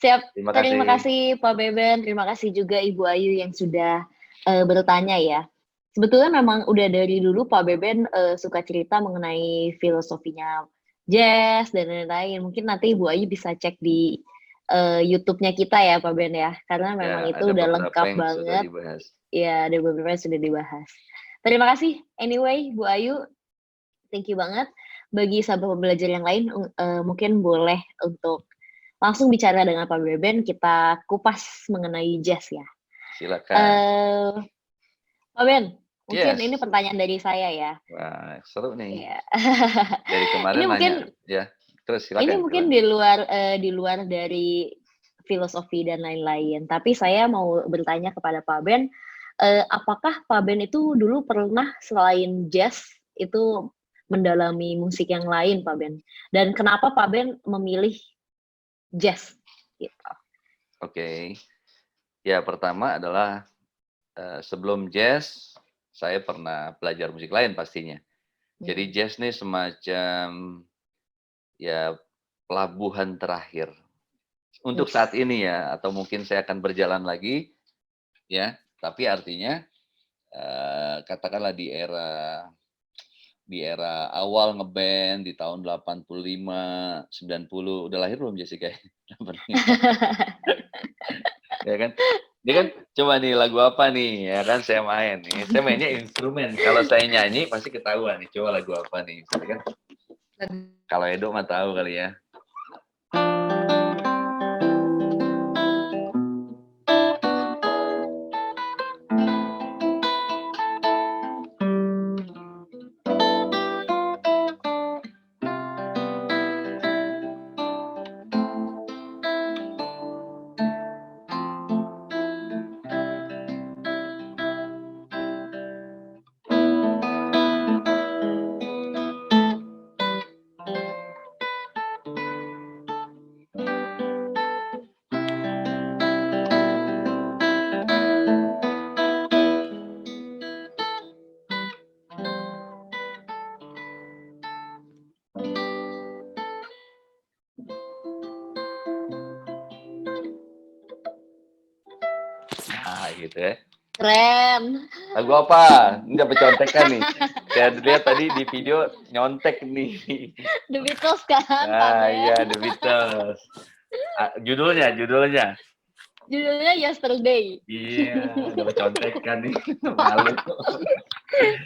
Siap. Terima Terima kasih. kasih Pak Beben, terima kasih juga Ibu Ayu yang sudah bertanya ya. Sebetulnya memang udah dari dulu Pak Beben suka cerita mengenai filosofinya jazz dan lain-lain. Mungkin nanti Ibu Ayu bisa cek di YouTube-nya kita ya Pak Ben ya, karena memang Ya, itu ada udah beberapa lengkap yang sudah banget. dibahas. Ya, ada beberapa yang sudah dibahas. Terima kasih. Anyway, Bu Ayu, thank you banget. Bagi sahabat pembelajar yang lain, mungkin boleh untuk langsung bicara dengan Pak Beben, kita kupas mengenai jazz ya. Silakan. Pak Ben, mungkin Yes. ini pertanyaan dari saya ya. Wah, seru nih. Yeah. Dari kemarin ini mungkin, nanya, ya. Terus silakan. Ini mungkin di luar dari filosofi dan lain-lain. Tapi saya mau bertanya kepada Pak Ben, apakah Pak Ben itu dulu pernah selain jazz itu mendalami musik yang lain, Pak Ben? Dan kenapa Pak Ben memilih jazz? Gitu. Oke. Ya, pertama adalah sebelum jazz, saya pernah belajar musik lain pastinya. Jadi jazz nih semacam ya pelabuhan terakhir. Untuk saat ini ya, atau mungkin saya akan berjalan lagi, ya. Tapi artinya, katakanlah di era awal ngeband di tahun 85, 90, udah lahir belum Jessica? Ya kan? Dia kan coba nih lagu apa nih, ya kan saya main nih. Saya mainnya instrumen. Kalau saya nyanyi pasti ketahuan nih. Coba lagu apa nih, kan? Kalau Edo mah tahu kali ya. gitu ya. Keren. Lagu apa? Ini dapat contekan nih. Saya lihat tadi di video nyontek nih. The Beatles kan, Pak Nah, Ben? iya The Beatles. Judulnya. Judulnya Yesterday. Iya, dapat contekan nih. Malu.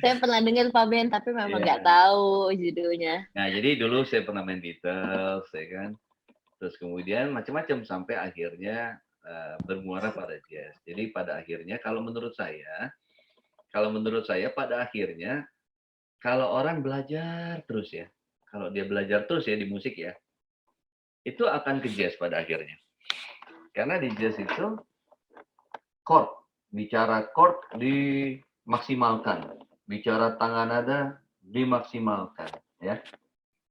Saya pernah dengar Pak Ben, tapi memang nggak Iya. tahu judulnya. Nah, jadi dulu saya pernah main Beatles, ya kan. Terus kemudian macam-macam sampai akhirnya bermuara pada jazz. Jadi pada akhirnya kalau menurut saya pada akhirnya kalau orang belajar terus ya, kalau dia belajar terus ya di musik ya, itu akan ke jazz pada akhirnya. Karena di jazz itu bicara chord dimaksimalkan, bicara tangan nada dimaksimalkan, ya.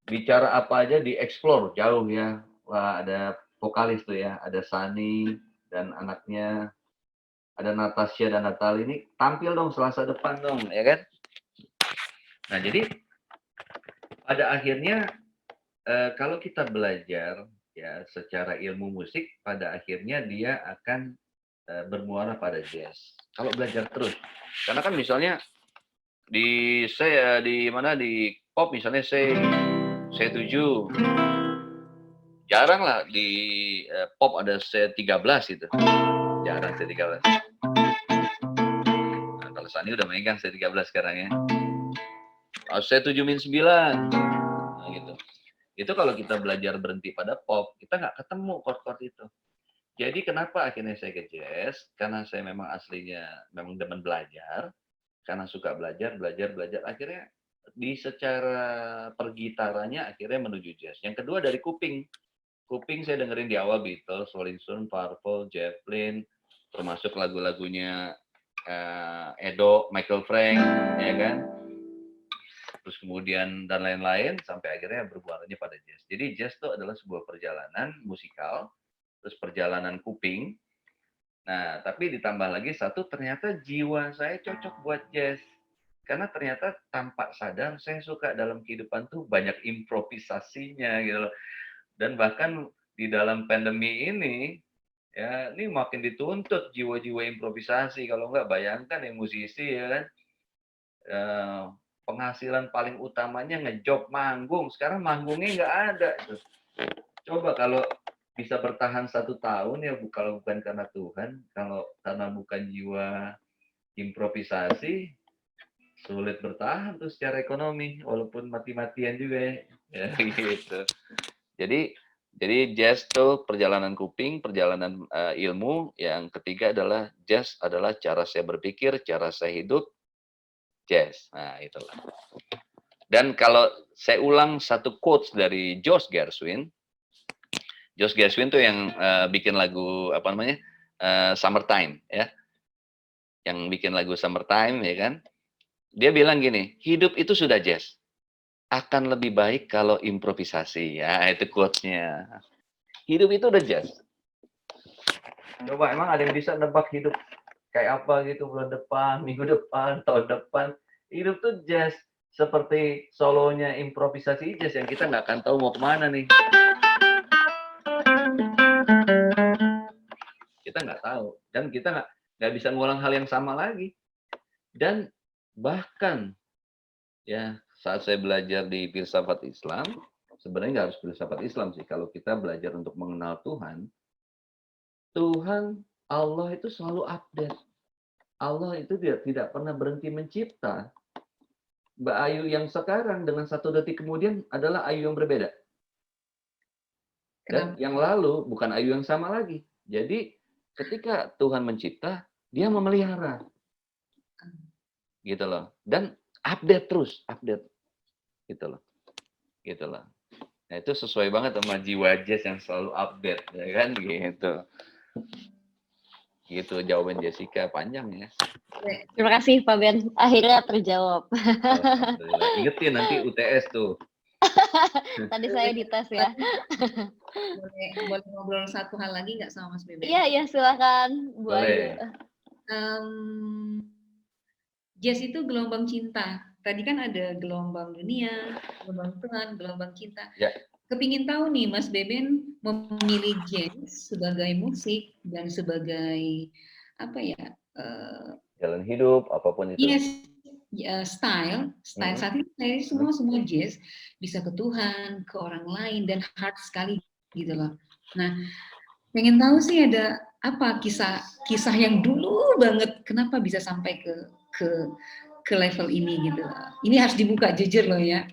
Bicara apa aja dieksplor jauh ya. Wah, ada vokalis tuh ya, ada Sunny dan anaknya, ada Natasha dan Natalie, ini tampil dong Selasa depan dong, ya kan? Nah, jadi pada akhirnya kalau kita belajar ya secara ilmu musik, pada akhirnya dia akan bermuara pada jazz. Kalau belajar terus, karena kan misalnya di pop misalnya C7, jarang lah di pop ada C13 gitu, jarang C13. Nah, kalau Sani udah megang C13 sekarang ya. C7-9, nah gitu. Itu kalau kita belajar berhenti pada pop, kita nggak ketemu chord-chord itu. Jadi kenapa akhirnya saya ke jazz? Karena saya memang aslinya memang demen belajar, karena suka belajar, akhirnya di secara pergitarannya akhirnya menuju jazz. Yang kedua dari kuping saya dengerin di awal Beatles, Rolling Stone, Purple, Zeppelin, termasuk lagu-lagunya Edo, Michael Frank, ya kan? Terus kemudian dan lain-lain sampai akhirnya bermuaranya pada jazz. Jadi jazz itu adalah sebuah perjalanan musikal, terus perjalanan kuping. Nah, tapi ditambah lagi satu, ternyata jiwa saya cocok buat jazz. Karena ternyata tanpa sadar saya suka dalam kehidupan tuh banyak improvisasinya gitu loh. Dan bahkan di dalam pandemi ini, ya ini makin dituntut jiwa-jiwa improvisasi. Kalau nggak bayangkan ya musisi ya kan, penghasilan paling utamanya ngejob manggung. Sekarang manggungnya nggak ada. Coba kalau bisa bertahan 1 tahun ya kalau bukan karena Tuhan, kalau karena bukan jiwa improvisasi, sulit bertahan tuh secara ekonomi, walaupun mati-matian juga ya. Ya gitu. Jadi jazz tuh perjalanan kuping, perjalanan ilmu. Yang ketiga adalah jazz adalah cara saya berpikir, cara saya hidup, jazz. Nah, itulah. Dan kalau saya ulang satu quotes dari George Gershwin tuh yang bikin lagu apa namanya? Summertime ya. Yang bikin lagu Summertime ya kan. Dia bilang gini, hidup itu sudah jazz. Akan lebih baik kalau improvisasi. Ya, itu quotes-nya. Hidup itu udah jazz. Coba emang ada yang bisa nebak hidup kayak apa gitu bulan depan, minggu depan, tahun depan. Hidup tuh jazz. Seperti solonya improvisasi jazz yang kita nggak akan tahu mau kemana nih. Kita nggak tahu. Dan kita nggak bisa ngulang hal yang sama lagi. Dan bahkan ya saat saya belajar di filsafat Islam, sebenarnya nggak harus filsafat Islam sih. Kalau kita belajar untuk mengenal Tuhan, Allah itu selalu update. Allah itu tidak pernah berhenti mencipta. Mbak Ayu yang sekarang dengan 1 detik kemudian adalah Ayu yang berbeda. Dan yang lalu bukan Ayu yang sama lagi. Jadi ketika Tuhan mencipta, dia memelihara. Gitu loh. Dan update terus, gitu loh. Nah, itu sesuai banget sama jiwa jazz yang selalu update, ya kan gitu. Gitu jawaban Jessica, panjang ya. Terima kasih Pak Ben, akhirnya terjawab. Alhamdulillah. Ingetin nanti UTS tuh. Tadi saya dites ya. Boleh ngobrol satu hal lagi nggak sama Mas Beben? Iya silakan Bu Ayu. Jazz itu gelombang cinta. Tadi kan ada gelombang dunia, gelombang Tuhan, gelombang cinta. Ya. Kepingin tahu nih Mas Beben memilih jazz sebagai musik dan sebagai apa ya? Jalan hidup, apapun itu. Yes, style saat ini saya semua jazz bisa ke Tuhan, ke orang lain dan hard sekali gitu loh. Nah, pengen tahu sih ada apa kisah yang dulu banget kenapa bisa sampai ke level ini gitu. Ini harus dibuka jujur loh ya.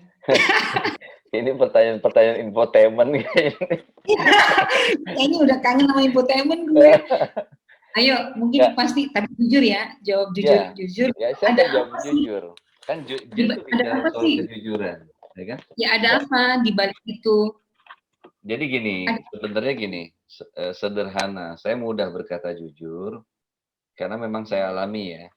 Ini pertanyaan infotainment kayaknya. Kayaknya udah kangen sama infotainment gue. Ayo, mungkin pasti, tapi jujur ya, jawab jujur. Ya, saya ada jawab apa jujur. Kan jujur ada apa soal sih? kejujuran, ya kan? Ya ada apa di balik itu? Jadi gini, sebenarnya gini, sederhana. Saya mudah berkata jujur karena memang saya alami ya.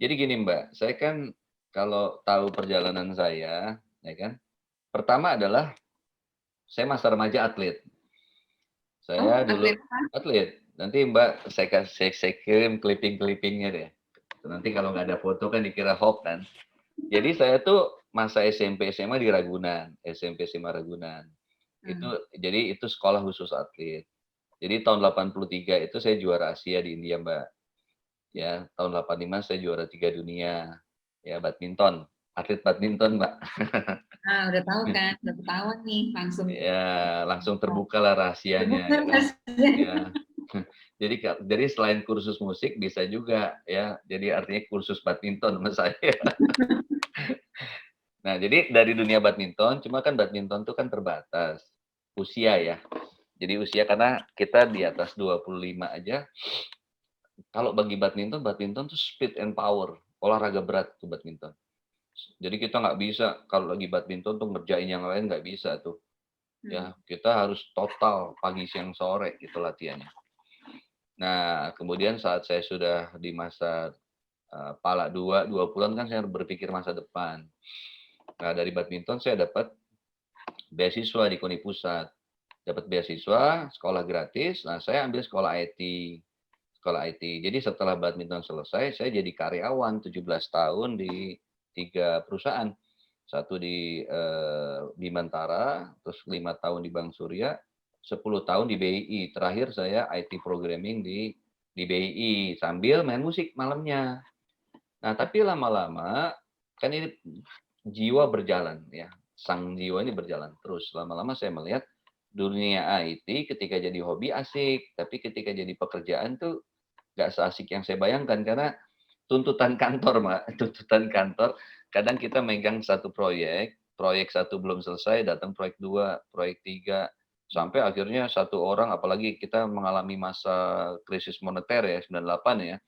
Jadi gini Mbak, saya kan kalau tahu perjalanan saya, ya kan? Pertama adalah saya masa remaja atlet. Saya dulu atlet. Nanti Mbak saya kirim clipping-clippingnya deh. Nanti kalau nggak ada foto kan dikira hoax kan. Jadi saya tuh masa SMP SMA di Ragunan, SMP SMA Ragunan. Jadi itu sekolah khusus atlet. Jadi tahun 83 itu saya juara Asia di India, Mbak. Ya, tahun 85 saya juara 3 dunia. Ya, badminton. Atlet badminton, Mbak. Ah, udah tahu kan, udah ketahuan nih langsung. Ya, langsung terbuka lah rahasianya. Ya. Jadi selain kursus musik bisa juga ya. Jadi artinya kursus badminton sama saya. Nah, jadi dari dunia badminton, cuma kan badminton itu kan terbatas usia ya. Jadi usia karena kita di atas 25 aja. Kalau bagi badminton tuh speed and power, olahraga berat tuh badminton. Jadi kita nggak bisa kalau lagi badminton tuh ngerjain yang lain nggak bisa tuh. Ya, kita harus total pagi siang sore gitu latihannya. Nah, kemudian saat saya sudah di masa pala 2 bulan kan saya berpikir masa depan. Nah, dari badminton saya dapat beasiswa di KONI Pusat. Dapat beasiswa, sekolah gratis. Nah, saya ambil sekolah IT. Sekolah IT. Jadi setelah badminton selesai, saya jadi karyawan 17 tahun di 3 perusahaan. Satu di Bimantara, terus 5 tahun di Bank Surya, 10 tahun di BII. Terakhir saya IT programming di BII sambil main musik malamnya. Nah, tapi lama-lama kan ini jiwa berjalan ya. Sang jiwa ini berjalan terus. Lama-lama saya melihat dunia IT ketika jadi hobi asik, tapi ketika jadi pekerjaan tuh nggak seasik yang saya bayangkan karena tuntutan kantor, Mbak. Tuntutan kantor. Kadang kita megang satu proyek satu belum selesai, datang proyek 2, proyek 3, sampai akhirnya satu orang, apalagi kita mengalami masa krisis moneter ya, 98 ya,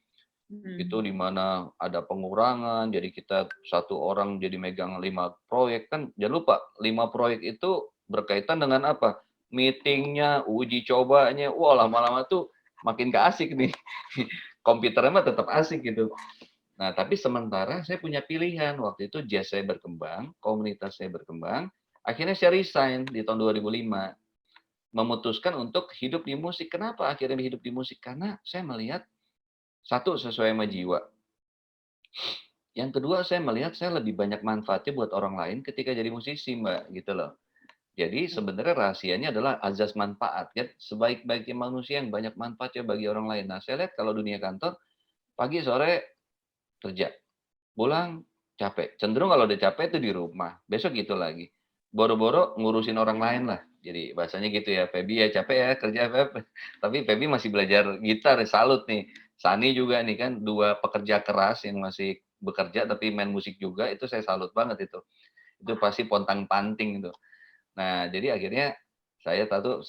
itu di mana ada pengurangan, jadi kita satu orang jadi megang 5 proyek, kan jangan lupa 5 proyek itu berkaitan dengan apa? Meetingnya, uji cobanya, wah lama-lama tuh makin gak asik nih. Komputernya mah tetap asik gitu. Nah, tapi sementara saya punya pilihan. Waktu itu jazz saya berkembang, komunitas saya berkembang. Akhirnya saya resign di tahun 2005. Memutuskan untuk hidup di musik. Kenapa akhirnya hidup di musik? Karena saya melihat, satu, sesuai sama jiwa. Yang kedua, saya melihat saya lebih banyak manfaatnya buat orang lain ketika jadi musisi, Mbak. Gitu loh. Jadi sebenarnya rahasianya adalah azas manfaat. Ya, sebaik-baiknya manusia yang banyak manfaatnya bagi orang lain. Nah, saya lihat kalau dunia kantor, pagi sore kerja, pulang capek. Cenderung kalau udah capek itu di rumah, besok gitu lagi. Boro-boro ngurusin orang lain lah. Jadi bahasanya gitu ya, Feby ya capek ya kerja Feb. Tapi Feby masih belajar gitar, salut nih. Sani juga nih kan, 2 pekerja keras yang masih bekerja tapi main musik juga, itu saya salut banget itu. Itu pasti pontang-panting itu. Nah, jadi akhirnya saya tahu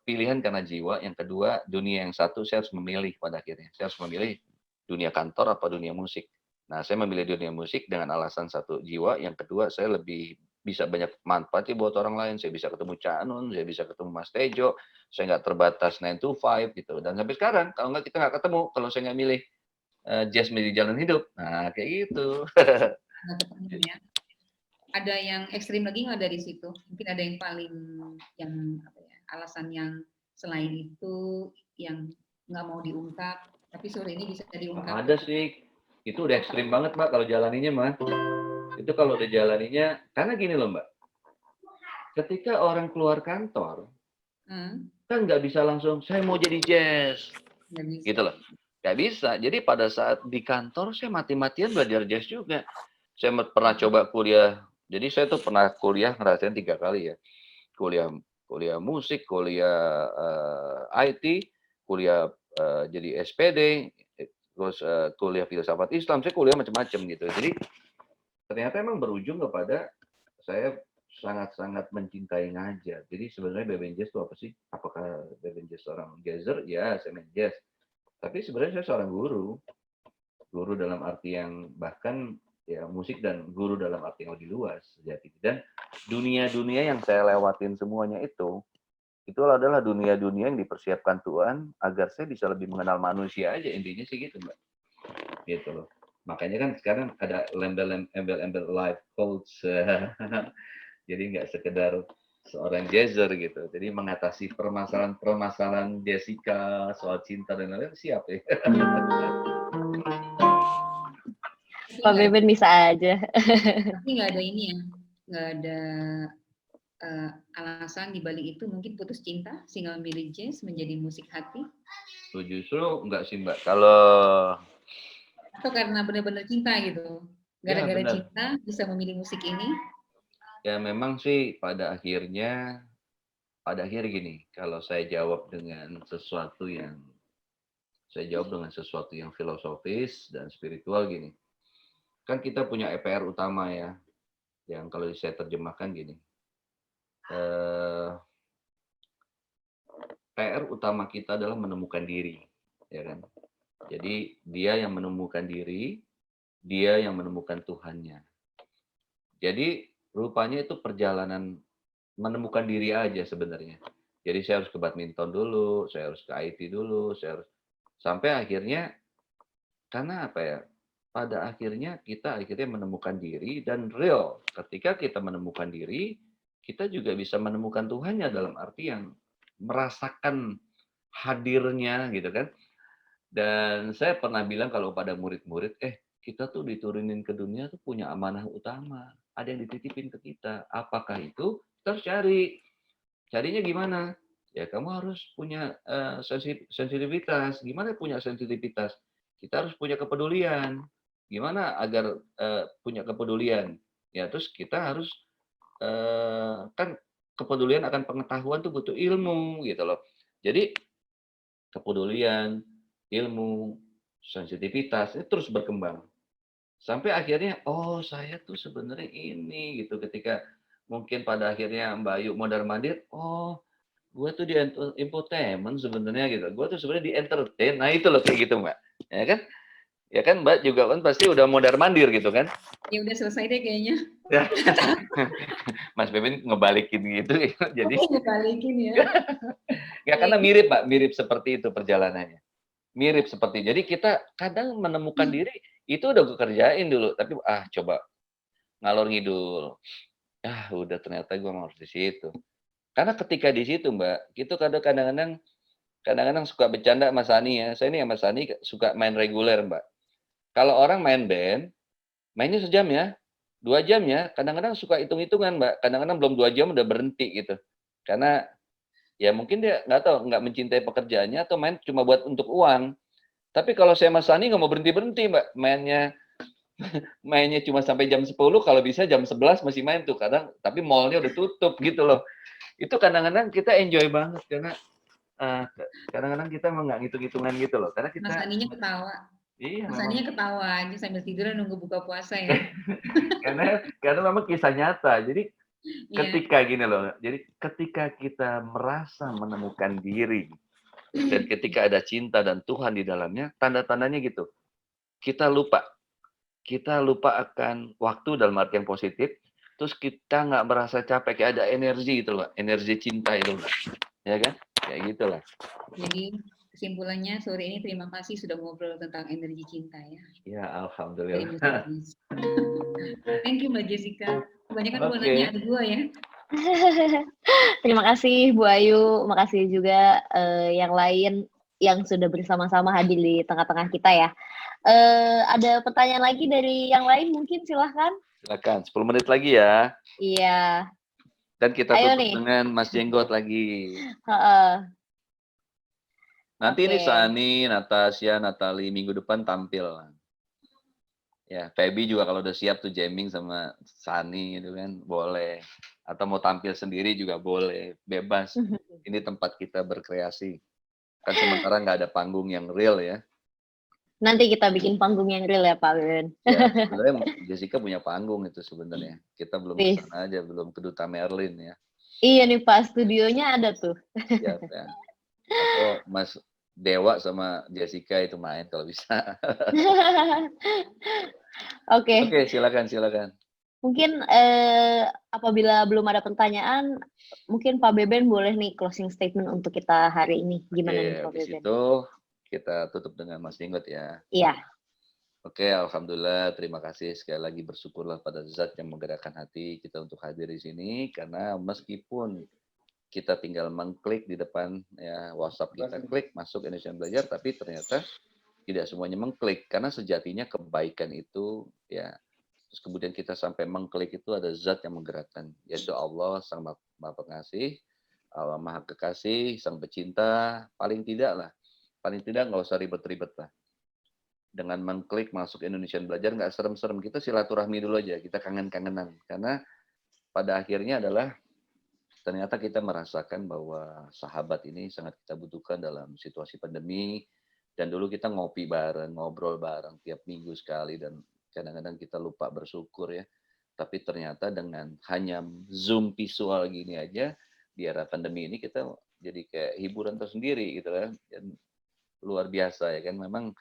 pilihan karena jiwa, yang kedua dunia yang satu saya harus memilih pada akhirnya. Saya harus memilih dunia kantor apa dunia musik. Nah, saya memilih dunia musik dengan alasan satu jiwa, yang kedua saya lebih bisa banyak manfaatnya buat orang lain. Saya bisa ketemu Cak Nun, saya bisa ketemu Mas Tejo, saya nggak terbatas 9 to 5 gitu. Dan sampai sekarang kalau nggak kita nggak ketemu, kalau saya nggak milih jazz menjadi jalan hidup. Nah, kayak gitu. Ya. Ada yang ekstrim lagi nggak dari situ? Mungkin ada yang paling alasan yang selain itu yang nggak mau diungkap, tapi sore ini bisa diungkap. Ada sih, itu udah ekstrim banget Mbak kalau jalaninya Mbak. Itu kalau udah jalaninya, karena gini loh Mbak, ketika orang keluar kantor, kan nggak bisa langsung, saya mau jadi jazz. Nggak bisa. Gitu loh. Nggak bisa. Jadi pada saat di kantor saya mati-matian belajar jazz juga. Saya pernah coba kuliah. Jadi saya tuh pernah kuliah ngerasain 3 kali ya. Kuliah kuliah musik, kuliah IT, kuliah jadi SPD, terus kuliah filsafat Islam. Saya kuliah macam-macam gitu. Jadi ternyata emang berujung kepada saya sangat-sangat mencintai ngajar. Jadi sebenarnya Beben Jazz itu apa sih? Apakah Beben Jazz seorang jazzer? Ya, saya main jazz. Tapi sebenarnya saya seorang guru. Guru dalam arti yang bahkan ya musik dan guru dalam arti yang lebih luas. Jadi dan dunia-dunia yang saya lewatin semuanya itu adalah dunia-dunia yang dipersiapkan Tuhan agar saya bisa lebih mengenal manusia aja, intinya sih gitu Mbak. Gitu loh. Makanya kan sekarang ada embel-embel life coach. Jadi nggak sekedar seorang jazzer gitu. Jadi mengatasi permasalahan-permasalahan Jessica soal cinta dan lain-lain siap ya. Pak Beben bisa aja. Tapi nggak ada ini ya, nggak ada alasan dibalik itu, mungkin putus cinta sehingga memilih jazz menjadi musik hati. Justru enggak sih Mbak. Kalau atau karena benar-benar cinta gitu, gara-gara ya, cinta bisa memilih musik ini. Ya memang sih pada akhirnya gini, kalau saya jawab dengan sesuatu yang filosofis dan spiritual gini. Kan kita punya EPR utama ya, yang kalau saya terjemahkan gini. PR utama kita adalah menemukan diri, ya kan? Jadi dia yang menemukan diri, dia yang menemukan Tuhannya. Jadi rupanya itu perjalanan menemukan diri aja sebenarnya. Jadi saya harus ke badminton dulu, saya harus ke IT dulu, saya harus sampai akhirnya karena apa ya? Pada akhirnya kita menemukan diri dan real. Ketika kita menemukan diri, kita juga bisa menemukan Tuhannya dalam arti yang merasakan hadirnya gitu kan. Dan saya pernah bilang kalau pada murid-murid, kita tuh diturunin ke dunia tuh punya amanah utama. Ada yang dititipin ke kita. Apakah itu? Kita harus cari. Carinya gimana? Ya kamu harus punya sensitivitas. Gimana punya sensitivitas? Kita harus punya kepedulian. Gimana agar punya kepedulian? Ya terus kita harus kan kepedulian akan pengetahuan tuh butuh ilmu gitu loh. Jadi kepedulian, ilmu, sensitivitas itu terus berkembang. Sampai akhirnya, oh saya tuh sebenarnya ini gitu. Ketika mungkin pada akhirnya Mbak Ayu mondar-mandir, oh gue tuh di infotainment sebenarnya gitu. Gue tuh sebenarnya di entertain. Nah itu loh kayak gitu Mbak. Ya kan? Ya kan Mbak juga kan pasti udah mondar-mandir gitu kan? Ya udah selesai deh kayaknya. Mas Beben ngebalikin gitu. Jadi ngebalikin ya. Ya karena mirip Pak, mirip seperti itu perjalanannya. Mirip seperti. Jadi kita kadang menemukan diri itu udah gue kerjain dulu, tapi coba ngalor ngidul. Udah ternyata gue harus di situ. Karena ketika di situ Mbak, itu kadang-kadang suka bercanda Mas Sani ya. Saya ini sama Mas Sani suka main reguler Mbak. Kalau orang main band, mainnya sejam ya, 2 jam ya, kadang-kadang suka hitung-hitungan Mbak. Kadang-kadang belum 2 jam udah berhenti gitu. Karena ya mungkin dia nggak tahu, nggak mencintai pekerjaannya atau main cuma buat untuk uang. Tapi kalau saya Mas Sani nggak mau berhenti-berhenti Mbak. Mainnya cuma sampai jam 10, kalau bisa jam 11 masih main tuh kadang, tapi mallnya udah tutup gitu loh. Itu kadang-kadang kita enjoy banget karena kadang-kadang kita emang nggak ngitung-hitungan gitu loh. Karena kita Mas Saninya ketawa. Iya, Mas Saninya ketawa aja sambil tiduran nunggu buka puasa ya. karena memang kisah nyata. Jadi ketika gini loh, jadi ketika kita merasa menemukan diri dan ketika ada cinta dan Tuhan di dalamnya, tanda-tandanya gitu. Kita lupa akan waktu dalam arti yang positif, terus kita nggak merasa capek, kayak ada energi gitu loh, energi cinta itu, ya kan? Kayak gitulah. Jadi kesimpulannya sore ini terima kasih sudah ngobrol tentang energi cinta ya. Ya alhamdulillah. Thank you Mbak Jessica. Kebanyakan mau nanya ada 2 ya. Terima kasih Bu Ayu, makasih juga yang lain yang sudah bersama-sama hadir di tengah-tengah kita ya. Ada pertanyaan lagi dari yang lain mungkin silahkan. Silakan, 10 menit lagi ya. Iya. Dan kita tutup dengan Mas Jenggot lagi. Nanti ini Oke. Sani, Natasha, Natali minggu depan tampil. Ya, Feby juga kalau udah siap tuh jamming sama Sani gitu kan, boleh. Atau mau tampil sendiri juga boleh, bebas. Ini tempat kita berkreasi. Kan sementara nggak ada panggung yang real ya. Nanti kita bikin panggung yang real ya Pak Beben. Ya, sebenarnya Jessica punya panggung itu sebenarnya. Kita belum ke Wis. sana aja, belum ke Duta Merlin ya. Iya nih Pak, studionya ada tuh. Siap ya. Atau Mas Dewa sama Jessica itu main kalau bisa. Oke. Oke, silakan. Mungkin apabila belum ada pertanyaan, mungkin Pak Beben boleh nih closing statement untuk kita hari ini. Gimana nih Pak Habis Beben? itu kita tutup dengan Mas Dinggot ya. Iya. Oke, alhamdulillah, terima kasih sekali lagi, bersyukurlah pada zat yang menggerakkan hati kita untuk hadir di sini, karena meskipun kita tinggal mengklik di depan ya WhatsApp kita, klik masuk Indonesian Belajar, tapi ternyata tidak semuanya mengklik, karena sejatinya kebaikan itu ya, terus kemudian kita sampai mengklik itu ada zat yang menggerakkan, yaitu Allah Sang Maha Pengasih, Allah Maha Kekasih, Sang Pecinta. Paling tidak nggak usah ribet-ribet lah. Dengan mengklik masuk Indonesian Belajar nggak serem-serem, kita silaturahmi dulu aja, kita kangen-kangenan, karena pada akhirnya adalah ternyata kita merasakan bahwa sahabat ini sangat kita butuhkan dalam situasi pandemi. Dan dulu kita ngopi bareng, ngobrol bareng tiap minggu sekali, dan kadang-kadang kita lupa bersyukur ya. Tapi ternyata dengan hanya Zoom visual gini aja di era pandemi ini, kita jadi kayak hiburan tersendiri gitu kan. Dan luar biasa ya kan, memang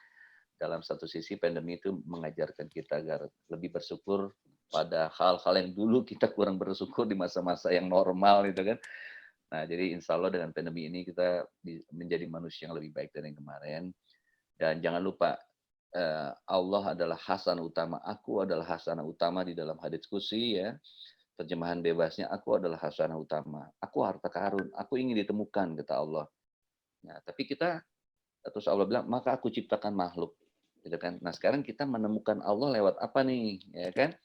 dalam satu sisi pandemi itu mengajarkan kita agar lebih bersyukur pada hal-hal yang dulu kita kurang bersyukur di masa-masa yang normal gitu kan. Nah, jadi insya Allah dengan pandemi ini kita menjadi manusia yang lebih baik dari yang kemarin. Dan jangan lupa, Allah adalah hasanah utama, aku adalah hasanah utama di dalam hadits qudsi ya. Terjemahan bebasnya, aku adalah hasanah utama, aku harta karun, aku ingin ditemukan, kata Allah. Nah, tapi kita, terus Allah bilang, maka aku ciptakan makhluk. Gitu kan. Nah, sekarang kita menemukan Allah lewat apa nih, ya kan?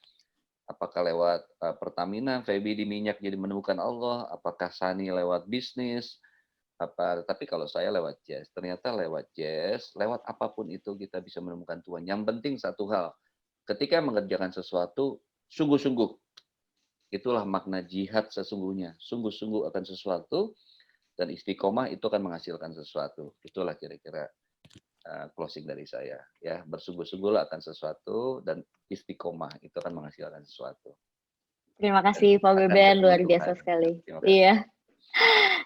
Apakah lewat Pertamina, Feby di minyak jadi menemukan Allah? Apakah Sani lewat bisnis? Tapi kalau saya lewat jazz, ternyata lewat jazz, lewat apapun itu kita bisa menemukan Tuhan. Yang penting satu hal, ketika mengerjakan sesuatu, sungguh-sungguh. Itulah makna jihad sesungguhnya. Sungguh-sungguh akan sesuatu, dan istiqomah itu akan menghasilkan sesuatu. Itulah kira-kira closing dari saya ya, bersungguh-sungguhlah akan sesuatu, dan istiqomah itu akan menghasilkan sesuatu. Terima kasih Pak Beben, luar biasa sekali. Iya.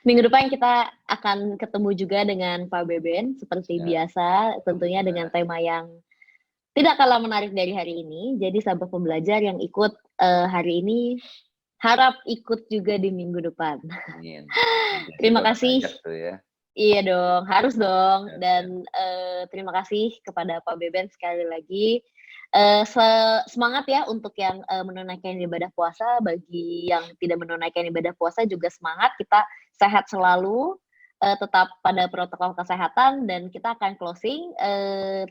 Minggu depan kita akan ketemu juga dengan Pak Beben seperti biasa, tentunya dengan tema yang tidak kalah menarik dari hari ini. Jadi sahabat pembelajar yang ikut hari ini harap ikut juga di minggu depan. Amin. Terima kasih. Ya. Iya dong, harus dong. Dan terima kasih kepada Pak Beben sekali lagi. Semangat ya untuk yang menunaikan ibadah puasa. Bagi yang tidak menunaikan ibadah puasa juga semangat. Kita sehat selalu, tetap pada protokol kesehatan, dan kita akan closing.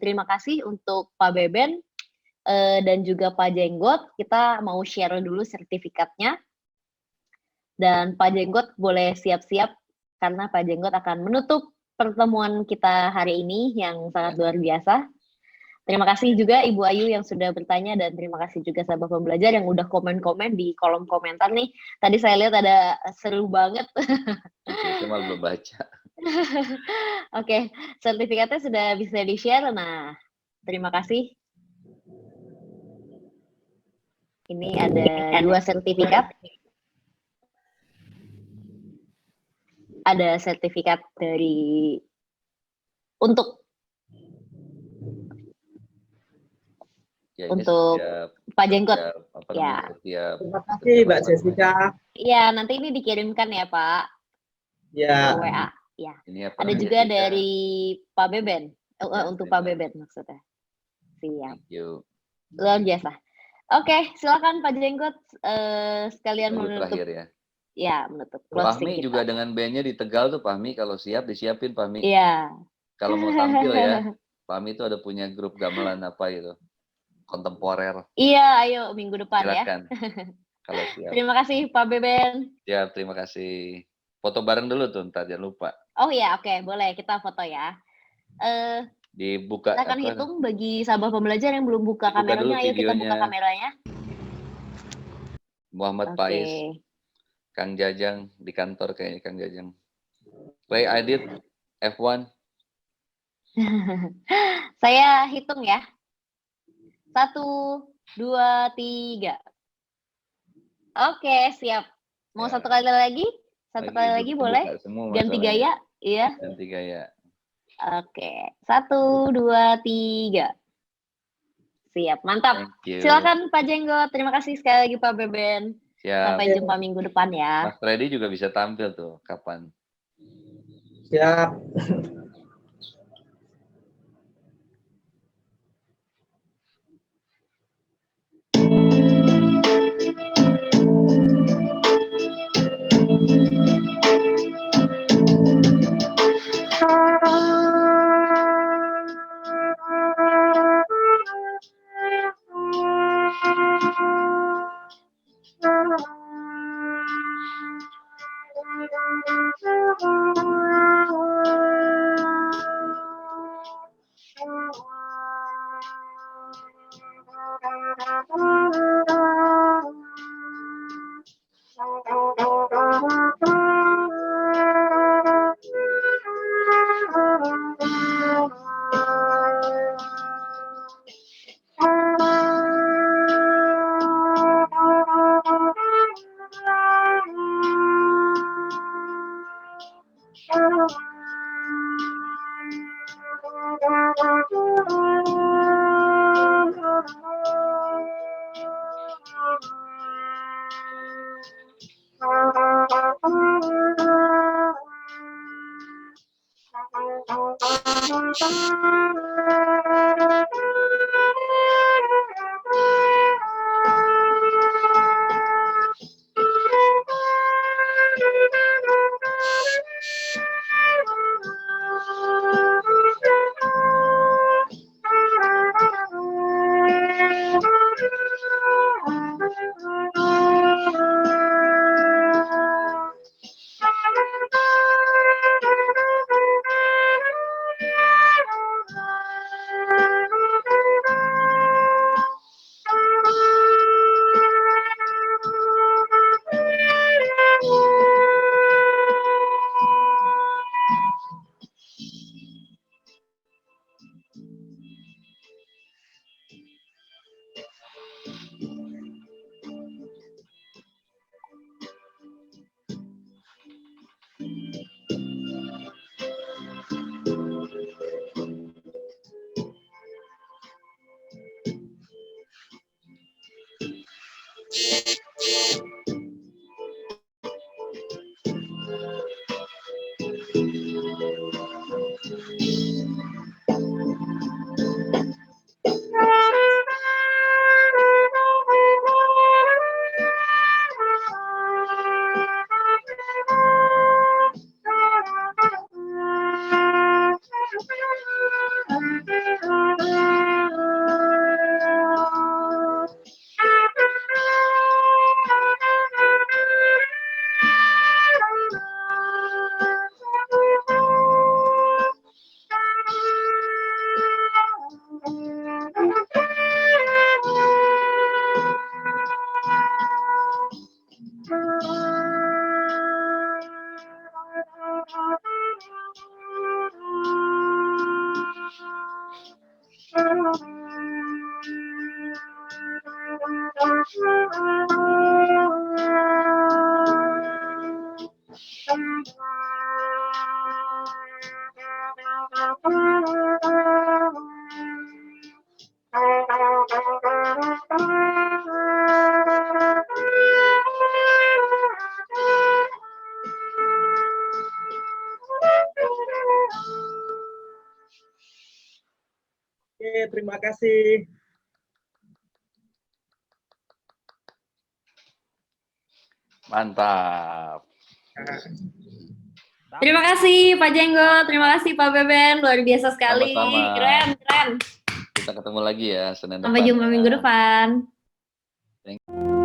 Terima kasih untuk Pak Beben dan juga Pak Jenggot. Kita mau share dulu sertifikatnya. Dan Pak Jenggot boleh siap-siap, karena Pak Jenggot akan menutup pertemuan kita hari ini yang sangat luar biasa. Terima kasih juga Ibu Ayu yang sudah bertanya, dan terima kasih juga sahabat pembelajar yang udah komen-komen di kolom komentar nih. Tadi saya lihat ada seru banget. Cuma belum baca. Oke, sertifikatnya sudah bisa di-share. Nah, terima kasih. Ini ada 2 sertifikat. Ada sertifikat dari untuk Pak Jenggot. Ya. Terima kasih Mbak Jessica. Iya, nanti ini dikirimkan ya Pak. Ya. WA. Ya. Ada juga Jessica dari Pak Beben. Untuk Pak Beben maksudnya. Siap. Luar biasa. Oke, silakan Pak Jenggot sekalian menutup. Terakhir ya. Ya, menutup. Fahmi juga dengan bandnya di Tegal tuh, Fahmi kalau siap disiapin Fahmi. Iya. Kalau mau tampil ya, Fahmi itu ada punya grup gamelan apa itu, kontemporer. Iya, ayo minggu depan. Silakan. Ya. Kalau siap. Terima kasih Pak Beben. Ya, terima kasih. Foto bareng dulu tuh, ntar jangan lupa. Oh ya, oke, boleh kita foto ya. Dibuka Silakan apa? hitung bagi sahabat pembelajar yang belum buka Dibuka dulu kameranya. Ayo kita buka videonya. kameranya. Muhammad Oke. Faiz, Kang Jajang di kantor kayaknya Kang Jajang. Play edit F1. Saya hitung ya. 1, 2, 3. Oke, siap. Mau Ya. satu kali lagi? Satu kali lagi boleh? Kebuka semua Ganti masalahnya. gaya? Iya. Ganti gaya. Oke. 1, 2, 3. Siap, mantap. Thank you. Silakan Pak Jenggot. Terima kasih sekali lagi Pak Beben. Siap. Sampai jumpa minggu depan ya. Mas Freddy juga bisa tampil tuh, kapan? Siap. Oke, terima kasih. Mantap. Terima kasih Pak Jenggot, terima kasih Pak Beben, luar biasa sekali. Sama-sama. Keren, keren. Kita ketemu lagi ya Senin depan. Sampai jumpa ya. minggu depan. Thank you.